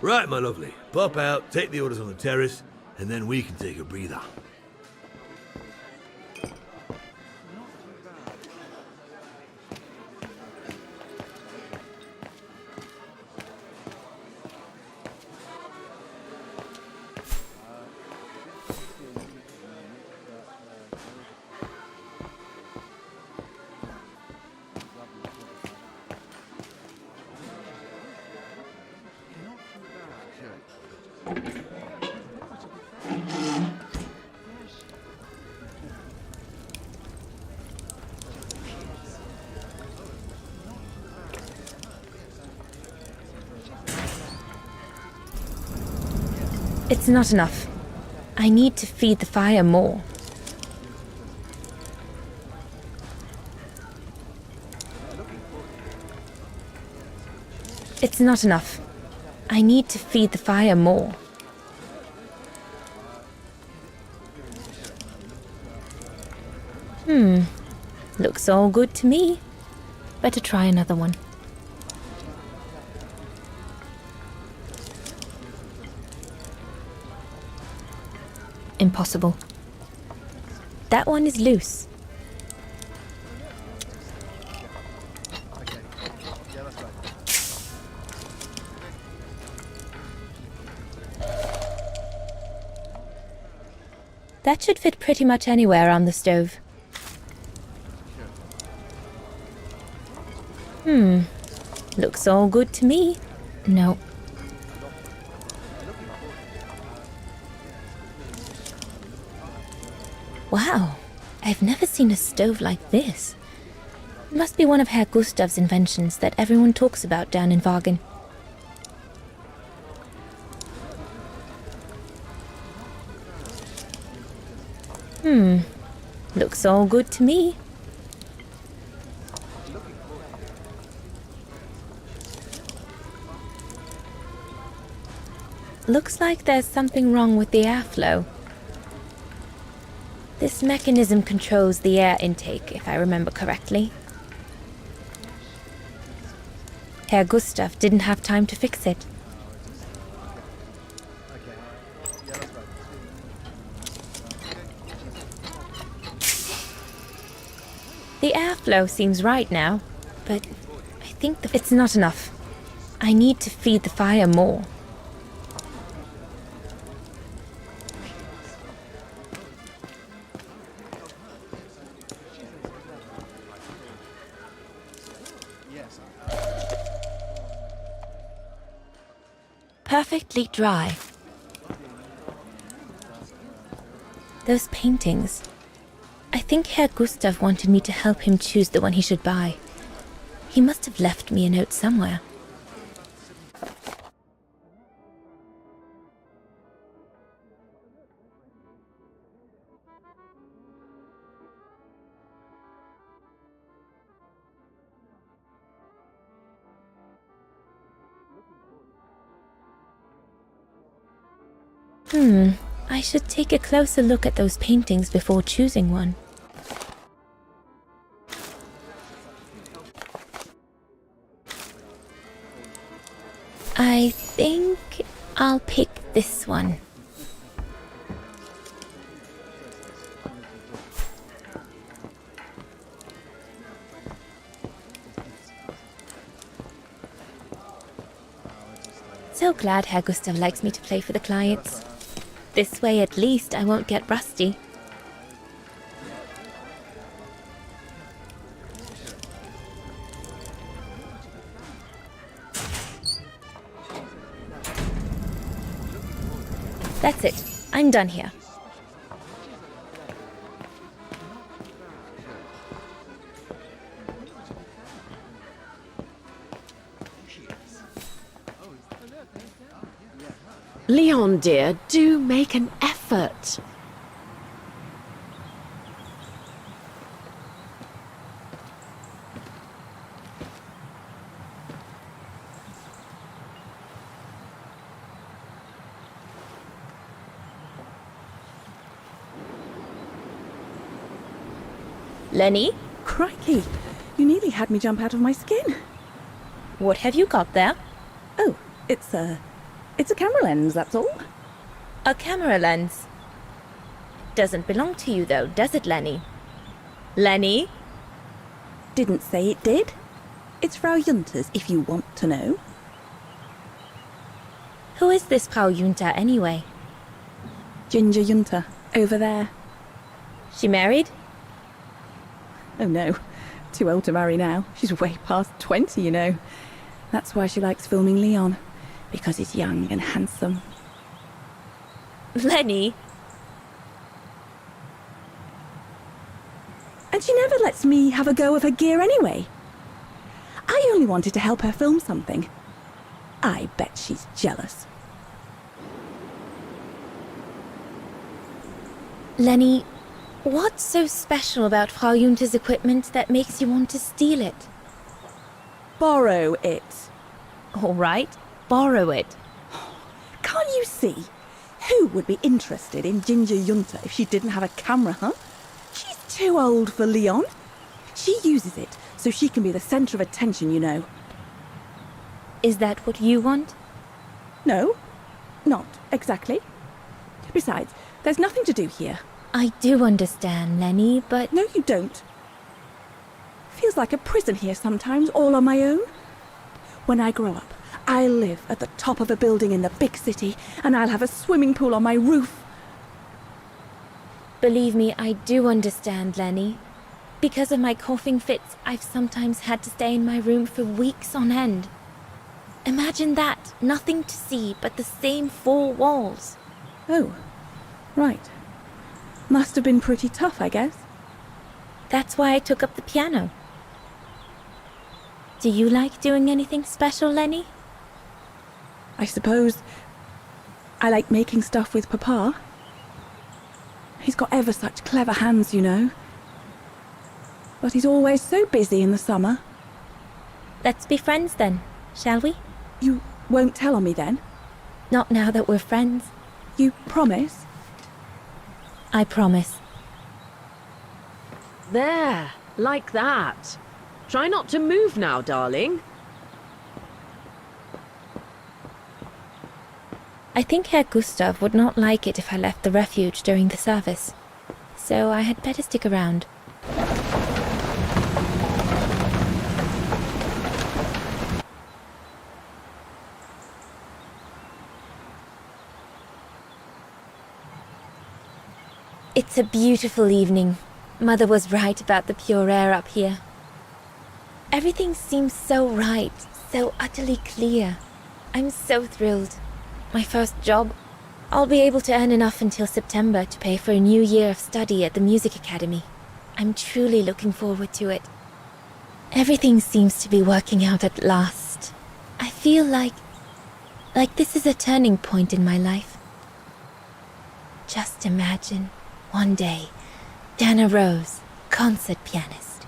Right, my lovely. Pop out, take the orders on the terrace, and then we can take a breather. It's not enough. I need to feed the fire more. It's not enough. I need to feed the fire more. Looks all good to me. Better try another one. Impossible. That one is loose. That should fit pretty much anywhere on the stove. Looks all good to me. No. Wow, I've never seen a stove like this. It must be one of Herr Gustav's inventions that everyone talks about down in Wagen. Looks all good to me. Looks like there's something wrong with the airflow. This mechanism controls the air intake, if I remember correctly. Herr Gustav didn't have time to fix it. The airflow seems right now, but I think it's not enough. I need to feed the fire more. Perfectly dry. Those paintings. I think Herr Gustav wanted me to help him choose the one he should buy. He must have left me a note somewhere. I should take a closer look at those paintings before choosing one. I think I'll pick this one. So glad Herr Gustav likes me to play for the clients. This way at least I won't get rusty. That's it. I'm done here. Leon, dear, do make an effort. Lenny? Crikey, you nearly had me jump out of my skin. What have you got there? Oh, it's a camera lens, that's all. A camera lens? Doesn't belong to you though, does it, Lenny? Lenny? Didn't say it did. It's Frau Junter's, if you want to know. Who is this Frau Junter anyway? Ginger Junter, over there. She married? Oh no, too old to marry now. She's way past 20, you know. That's why she likes filming Leon, because he's young and handsome. Lenny? And she never lets me have a go of her gear anyway. I only wanted to help her film something. I bet she's jealous. Lenny, what's so special about Frau Junter's equipment that makes you want to steal it? Borrow it. All right, borrow it. Can't you see? Who would be interested in Ginger Junter if she didn't have a camera, huh? She's too old for Leon. She uses it so she can be the centre of attention, you know. Is that what you want? No, not exactly. Besides, there's nothing to do here. I do understand, Lenny, but... No, you don't. Feels like a prison here sometimes, all on my own. When I grow up, I'll live at the top of a building in the big city, and I'll have a swimming pool on my roof. Believe me, I do understand, Lenny. Because of my coughing fits, I've sometimes had to stay in my room for weeks on end. Imagine that, nothing to see but the same four walls. Oh, right. Must have been pretty tough, I guess. That's why I took up the piano. Do you like doing anything special, Lenny? I suppose I like making stuff with Papa. He's got ever such clever hands, you know. But he's always so busy in the summer. Let's be friends then, shall we? You won't tell on me then? Not now that we're friends. You promise? I promise. There, like that. Try not to move now, darling. I think Herr Gustav would not like it if I left the refuge during the service. So I had better stick around. It's a beautiful evening. Mother was right about the pure air up here. Everything seems so right, so utterly clear. I'm so thrilled. My first job. I'll be able to earn enough until September to pay for a new year of study at the music academy. I'm truly looking forward to it. Everything seems to be working out at last. I feel like this is a turning point in my life. Just imagine, one day, Dana Rose, concert pianist.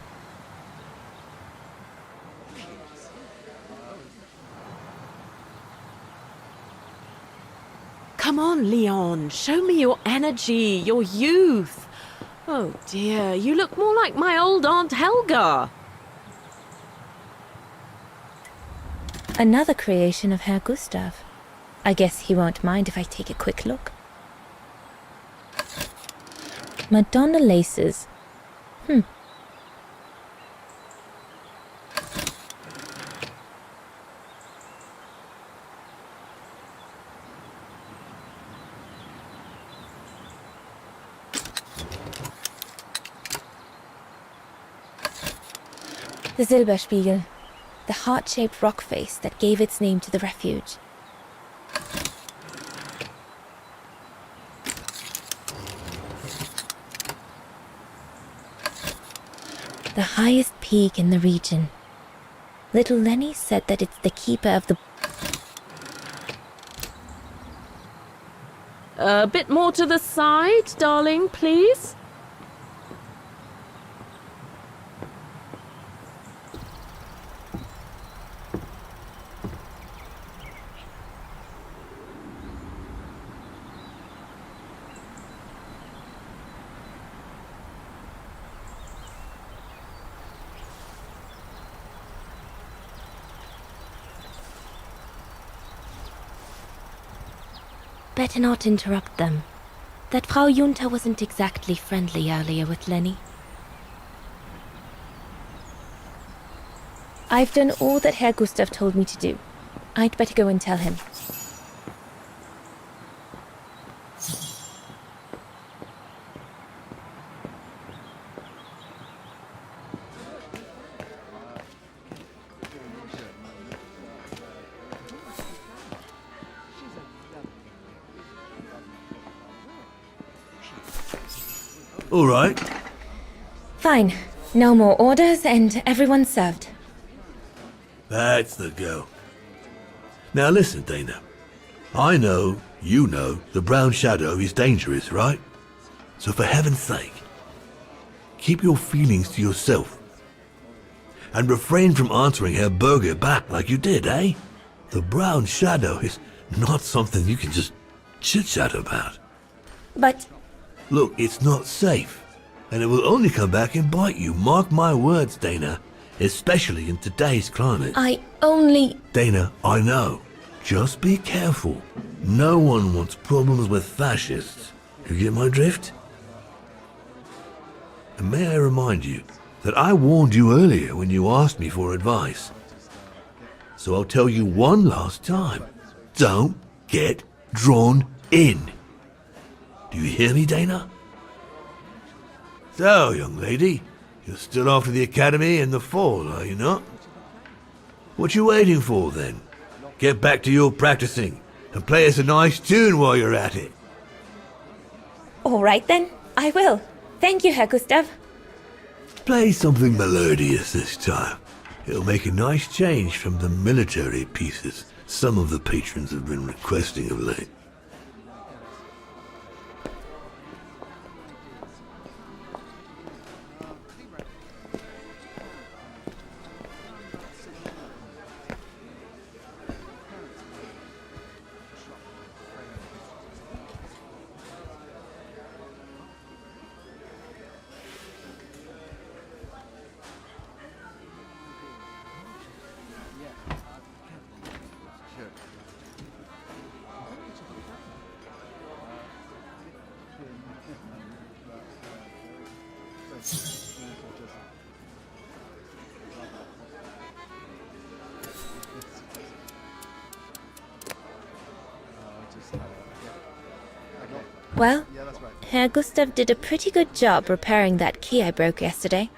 Come on, Leon. Show me your energy, your youth. Oh dear, you look more like my old Aunt Helga. Another creation of Herr Gustav. I guess he won't mind if I take a quick look. Madonna laces. The Silberspiegel, the heart-shaped rock face that gave its name to the refuge. The highest peak in the region. Little Lenny said that it's the keeper of the... A bit more to the side, darling, please. Better not interrupt them. That Frau Junta wasn't exactly friendly earlier with Lenny. I've done all that Herr Gustav told me to do. I'd better go and tell him. All right. Fine. No more orders and everyone's served. That's the go. Now listen, Dana. I know, you know, the brown shadow is dangerous, right? So for heaven's sake, keep your feelings to yourself. And refrain from answering Herr Berger back like you did, eh? The brown shadow is not something you can just chit-chat about. But... Look, it's not safe. And it will only come back and bite you. Mark my words, Dana. Especially in today's climate. I only... Dana, I know. Just be careful. No one wants problems with fascists. You get my drift? And may I remind you that I warned you earlier when you asked me for advice. So I'll tell you one last time. Don't get drawn in. Do you hear me, Dana? So, young lady, you're still off to the academy in the fall, are you not? What you waiting for, then? Get back to your practicing and play us a nice tune while you're at it. All right, then. I will. Thank you, Herr Gustav. Play something melodious this time. It'll make a nice change from the military pieces some of the patrons have been requesting of late. Well, Herr Gustav did a pretty good job repairing that key I broke yesterday.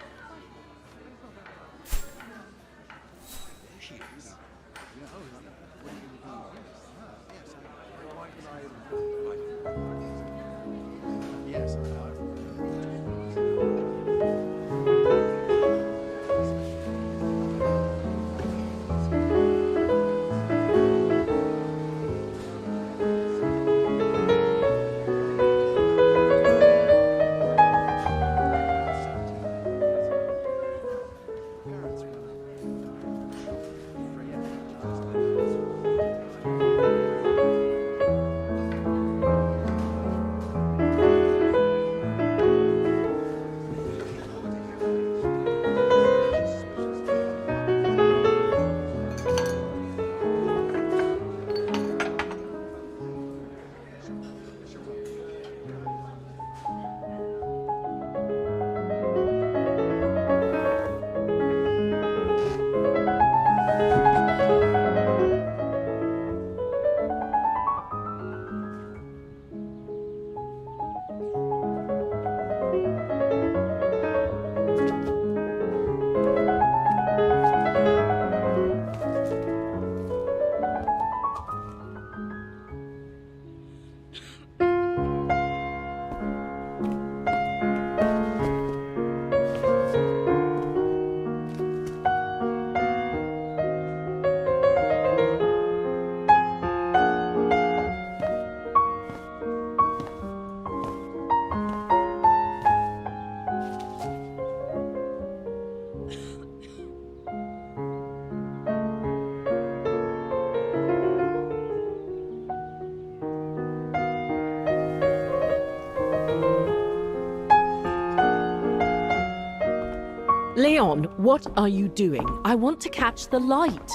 Leon, what are you doing? I want to catch the light.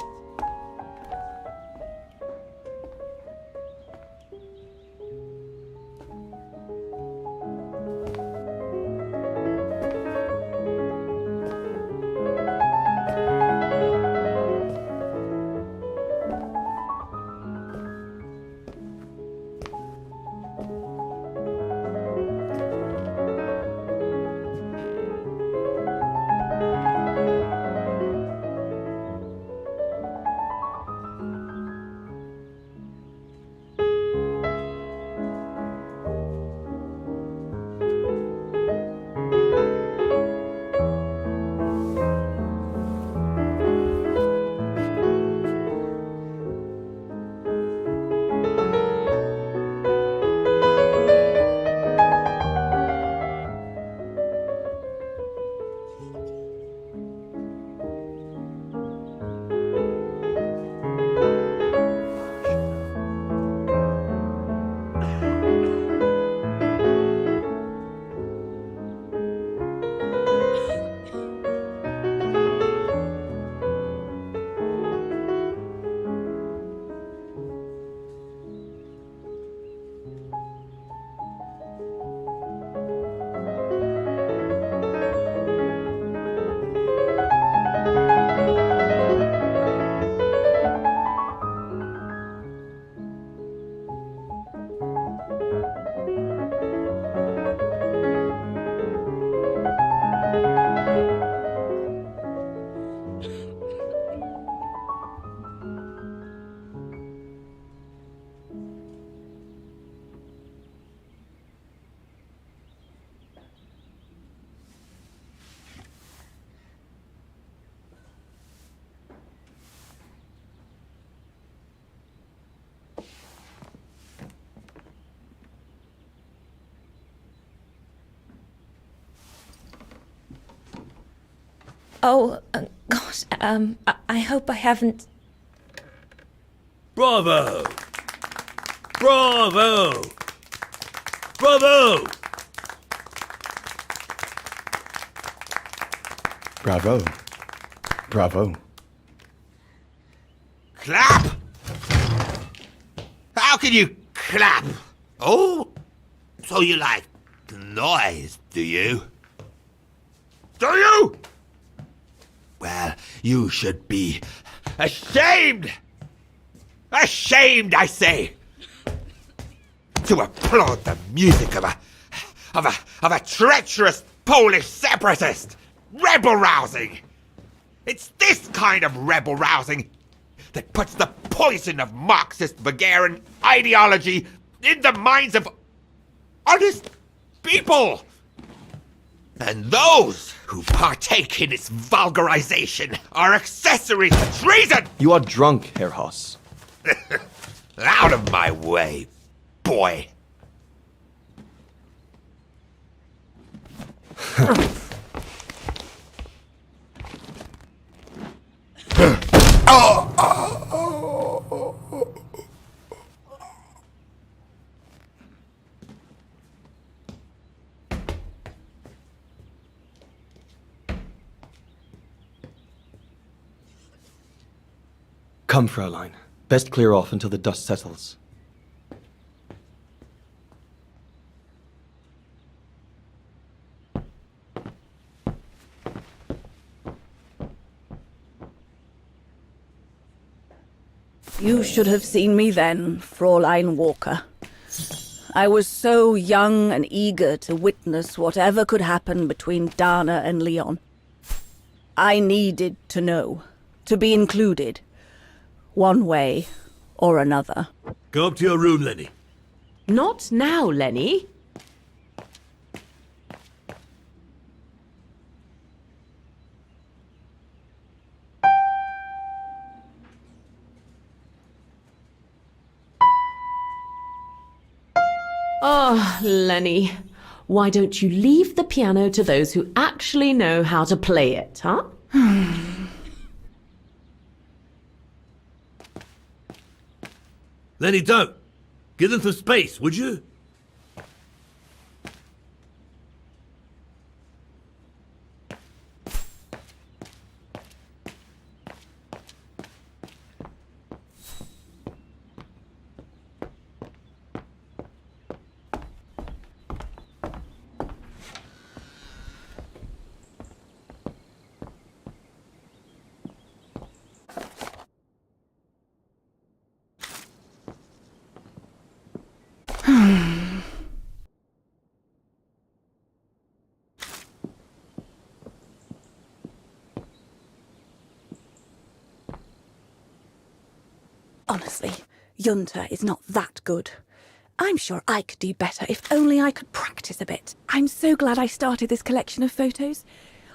Oh, gosh, I hope I haven't... Bravo! Bravo! Bravo! Bravo. Bravo. Clap! How can you clap? Oh, so you like noise, do you? Do you? Well, you should be ashamed! Ashamed, I say! To applaud the music of a treacherous Polish separatist! Rebel rousing! It's this kind of rebel rousing that puts the poison of Marxist Bulgarian ideology in the minds of honest people! And those who partake in its vulgarization are accessories to treason! You are drunk, Herr Hoss. Out of my way, boy. Come, Fräulein. Best clear off until the dust settles. You should have seen me then, Fräulein Walker. I was so young and eager to witness whatever could happen between Dana and Leon. I needed to know, to be included, one way or another. Go up to your room, Lenny. Not now, Lenny. Oh, Lenny. Why don't you leave the piano to those who actually know how to play it, huh? Lenny, don't. Give them some space, would you? Honestly, Junta is not that good. I'm sure I could do better if only I could practice a bit. I'm so glad I started this collection of photos.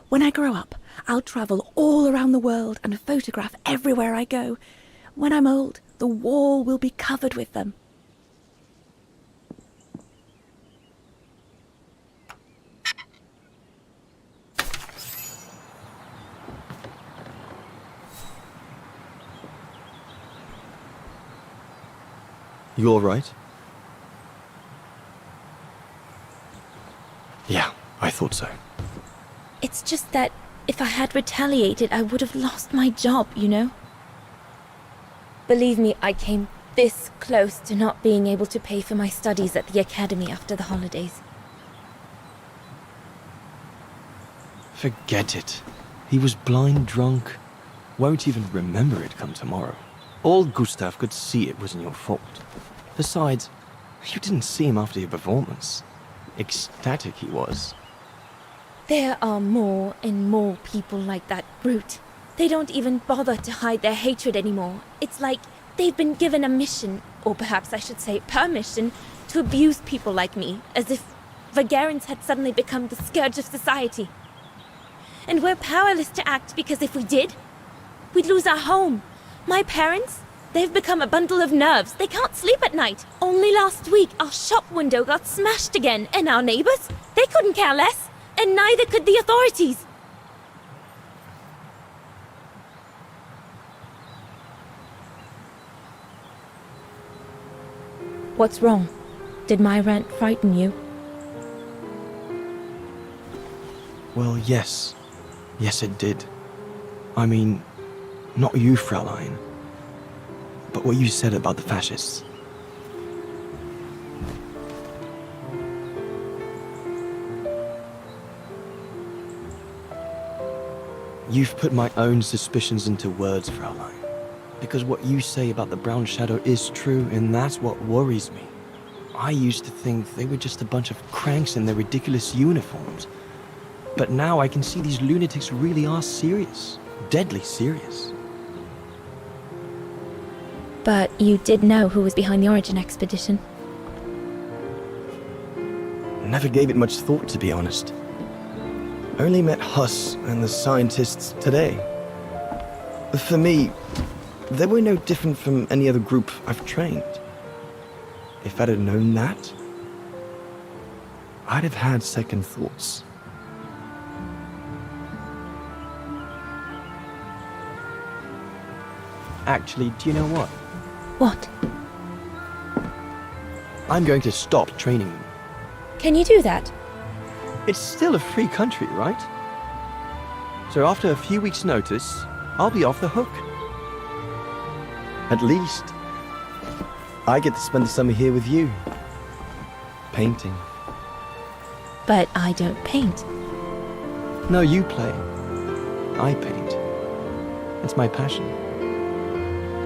When I grow up, I'll travel all around the world and photograph everywhere I go. When I'm old, the wall will be covered with them. You all right? Yeah, I thought so. It's just that if I had retaliated, I would have lost my job, you know? Believe me, I came this close to not being able to pay for my studies at the academy after the holidays. Forget it. He was blind drunk. Won't even remember it come tomorrow. All Gustav could see it wasn't your fault. Besides, you didn't see him after your performance. Ecstatic he was. There are more and more people like that brute. They don't even bother to hide their hatred anymore. It's like they've been given a mission, or perhaps I should say permission, to abuse people like me, as if Vagarans had suddenly become the scourge of society. And we're powerless to act because if we did, we'd lose our home. My parents, they've become a bundle of nerves. They can't sleep at night. Only last week, our shop window got smashed again, and our neighbors, they couldn't care less, and neither could the authorities. What's wrong? Did my rant frighten you? Well, yes. Yes, it did. I mean, not you, Fraulein. But what you said about the fascists. You've put my own suspicions into words, Fraulein. Because what you say about the Brown Shadow is true, and that's what worries me. I used to think they were just a bunch of cranks in their ridiculous uniforms. But now I can see these lunatics really are serious. Deadly serious. But you did know who was behind the Origin expedition. Never gave it much thought, to be honest. Only met Huss and the scientists today. For me, they were no different from any other group I've trained. If I'd have known that, I'd have had second thoughts. Actually, do you know what? What? I'm going to stop training them. Can you do that? It's still a free country, right? So after a few weeks' notice, I'll be off the hook. At least, I get to spend the summer here with you. Painting. But I don't paint. No, you play. I paint. It's my passion.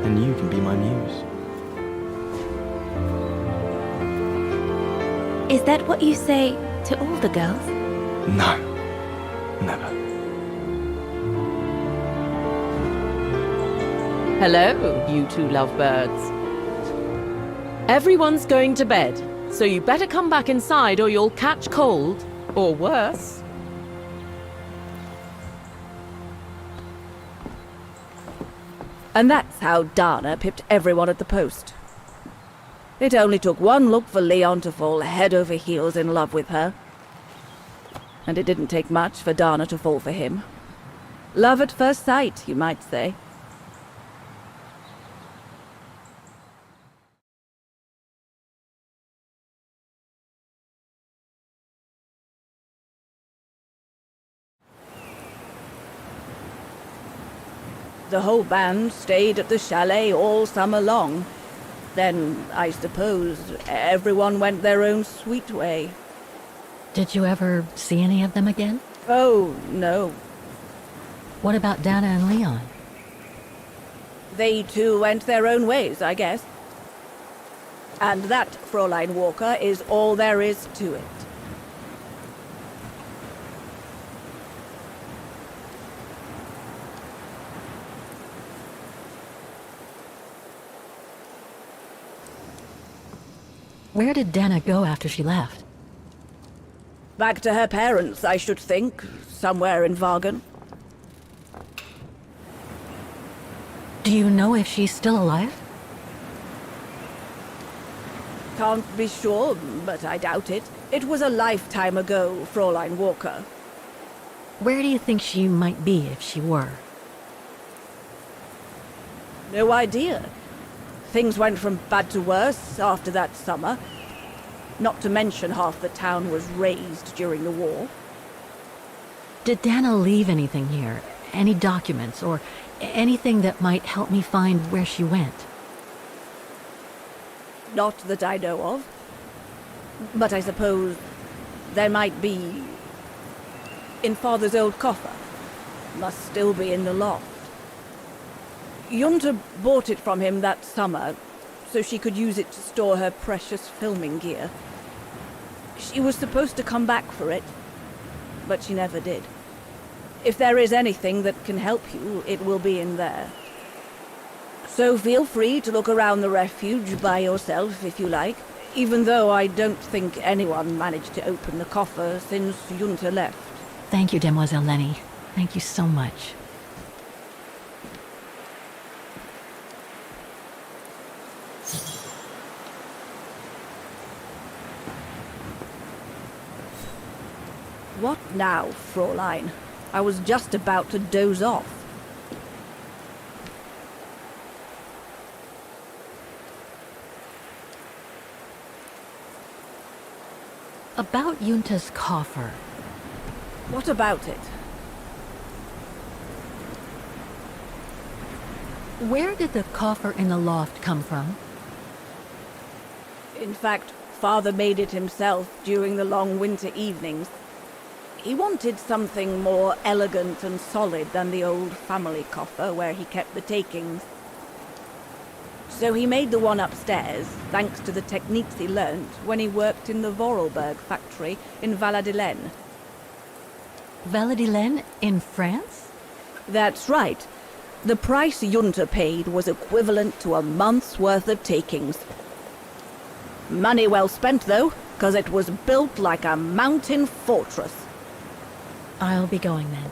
And you can be my muse. Is that what you say to all the girls? No. Never. Hello, you two lovebirds. Everyone's going to bed, so you better come back inside or you'll catch cold, or worse. And that's how Dana pipped everyone at the post. It only took one look for Leon to fall head over heels in love with her. And it didn't take much for Dana to fall for him. Love at first sight, you might say. The whole band stayed at the chalet all summer long. Then, I suppose, everyone went their own sweet way. Did you ever see any of them again? Oh, no. What about Dana and Leon? They too went their own ways, I guess. And that, Fräulein Walker, is all there is to it. Where did Dana go after she left? Back to her parents, I should think. Somewhere in Vagan. Do you know if she's still alive? Can't be sure, but I doubt it. It was a lifetime ago, Fräulein Walker. Where do you think she might be if she were? No idea. Things went from bad to worse after that summer. Not to mention half the town was razed during the war. Did Dana leave anything here? Any documents or anything that might help me find where she went? Not that I know of. But I suppose there might be... in Father's old coffer. Must still be in the loft. Junta bought it from him that summer, so she could use it to store her precious filming gear. She was supposed to come back for it, but she never did. If there is anything that can help you, it will be in there. So feel free to look around the refuge by yourself if you like, even though I don't think anyone managed to open the coffer since Junta left. Thank you, Demoiselle Lenny. Thank you so much. What now, Fräulein? I was just about to doze off. About Junta's coffer. What about it? Where did the coffer in the loft come from? In fact, Father made it himself during the long winter evenings. He wanted something more elegant and solid than the old family coffer where he kept the takings. So he made the one upstairs, thanks to the techniques he learnt when he worked in the Vorarlberg factory in Valladolid. Valladolid in France? That's right. The price Junta paid was equivalent to a month's worth of takings. Money well spent, though, because it was built like a mountain fortress. I'll be going then.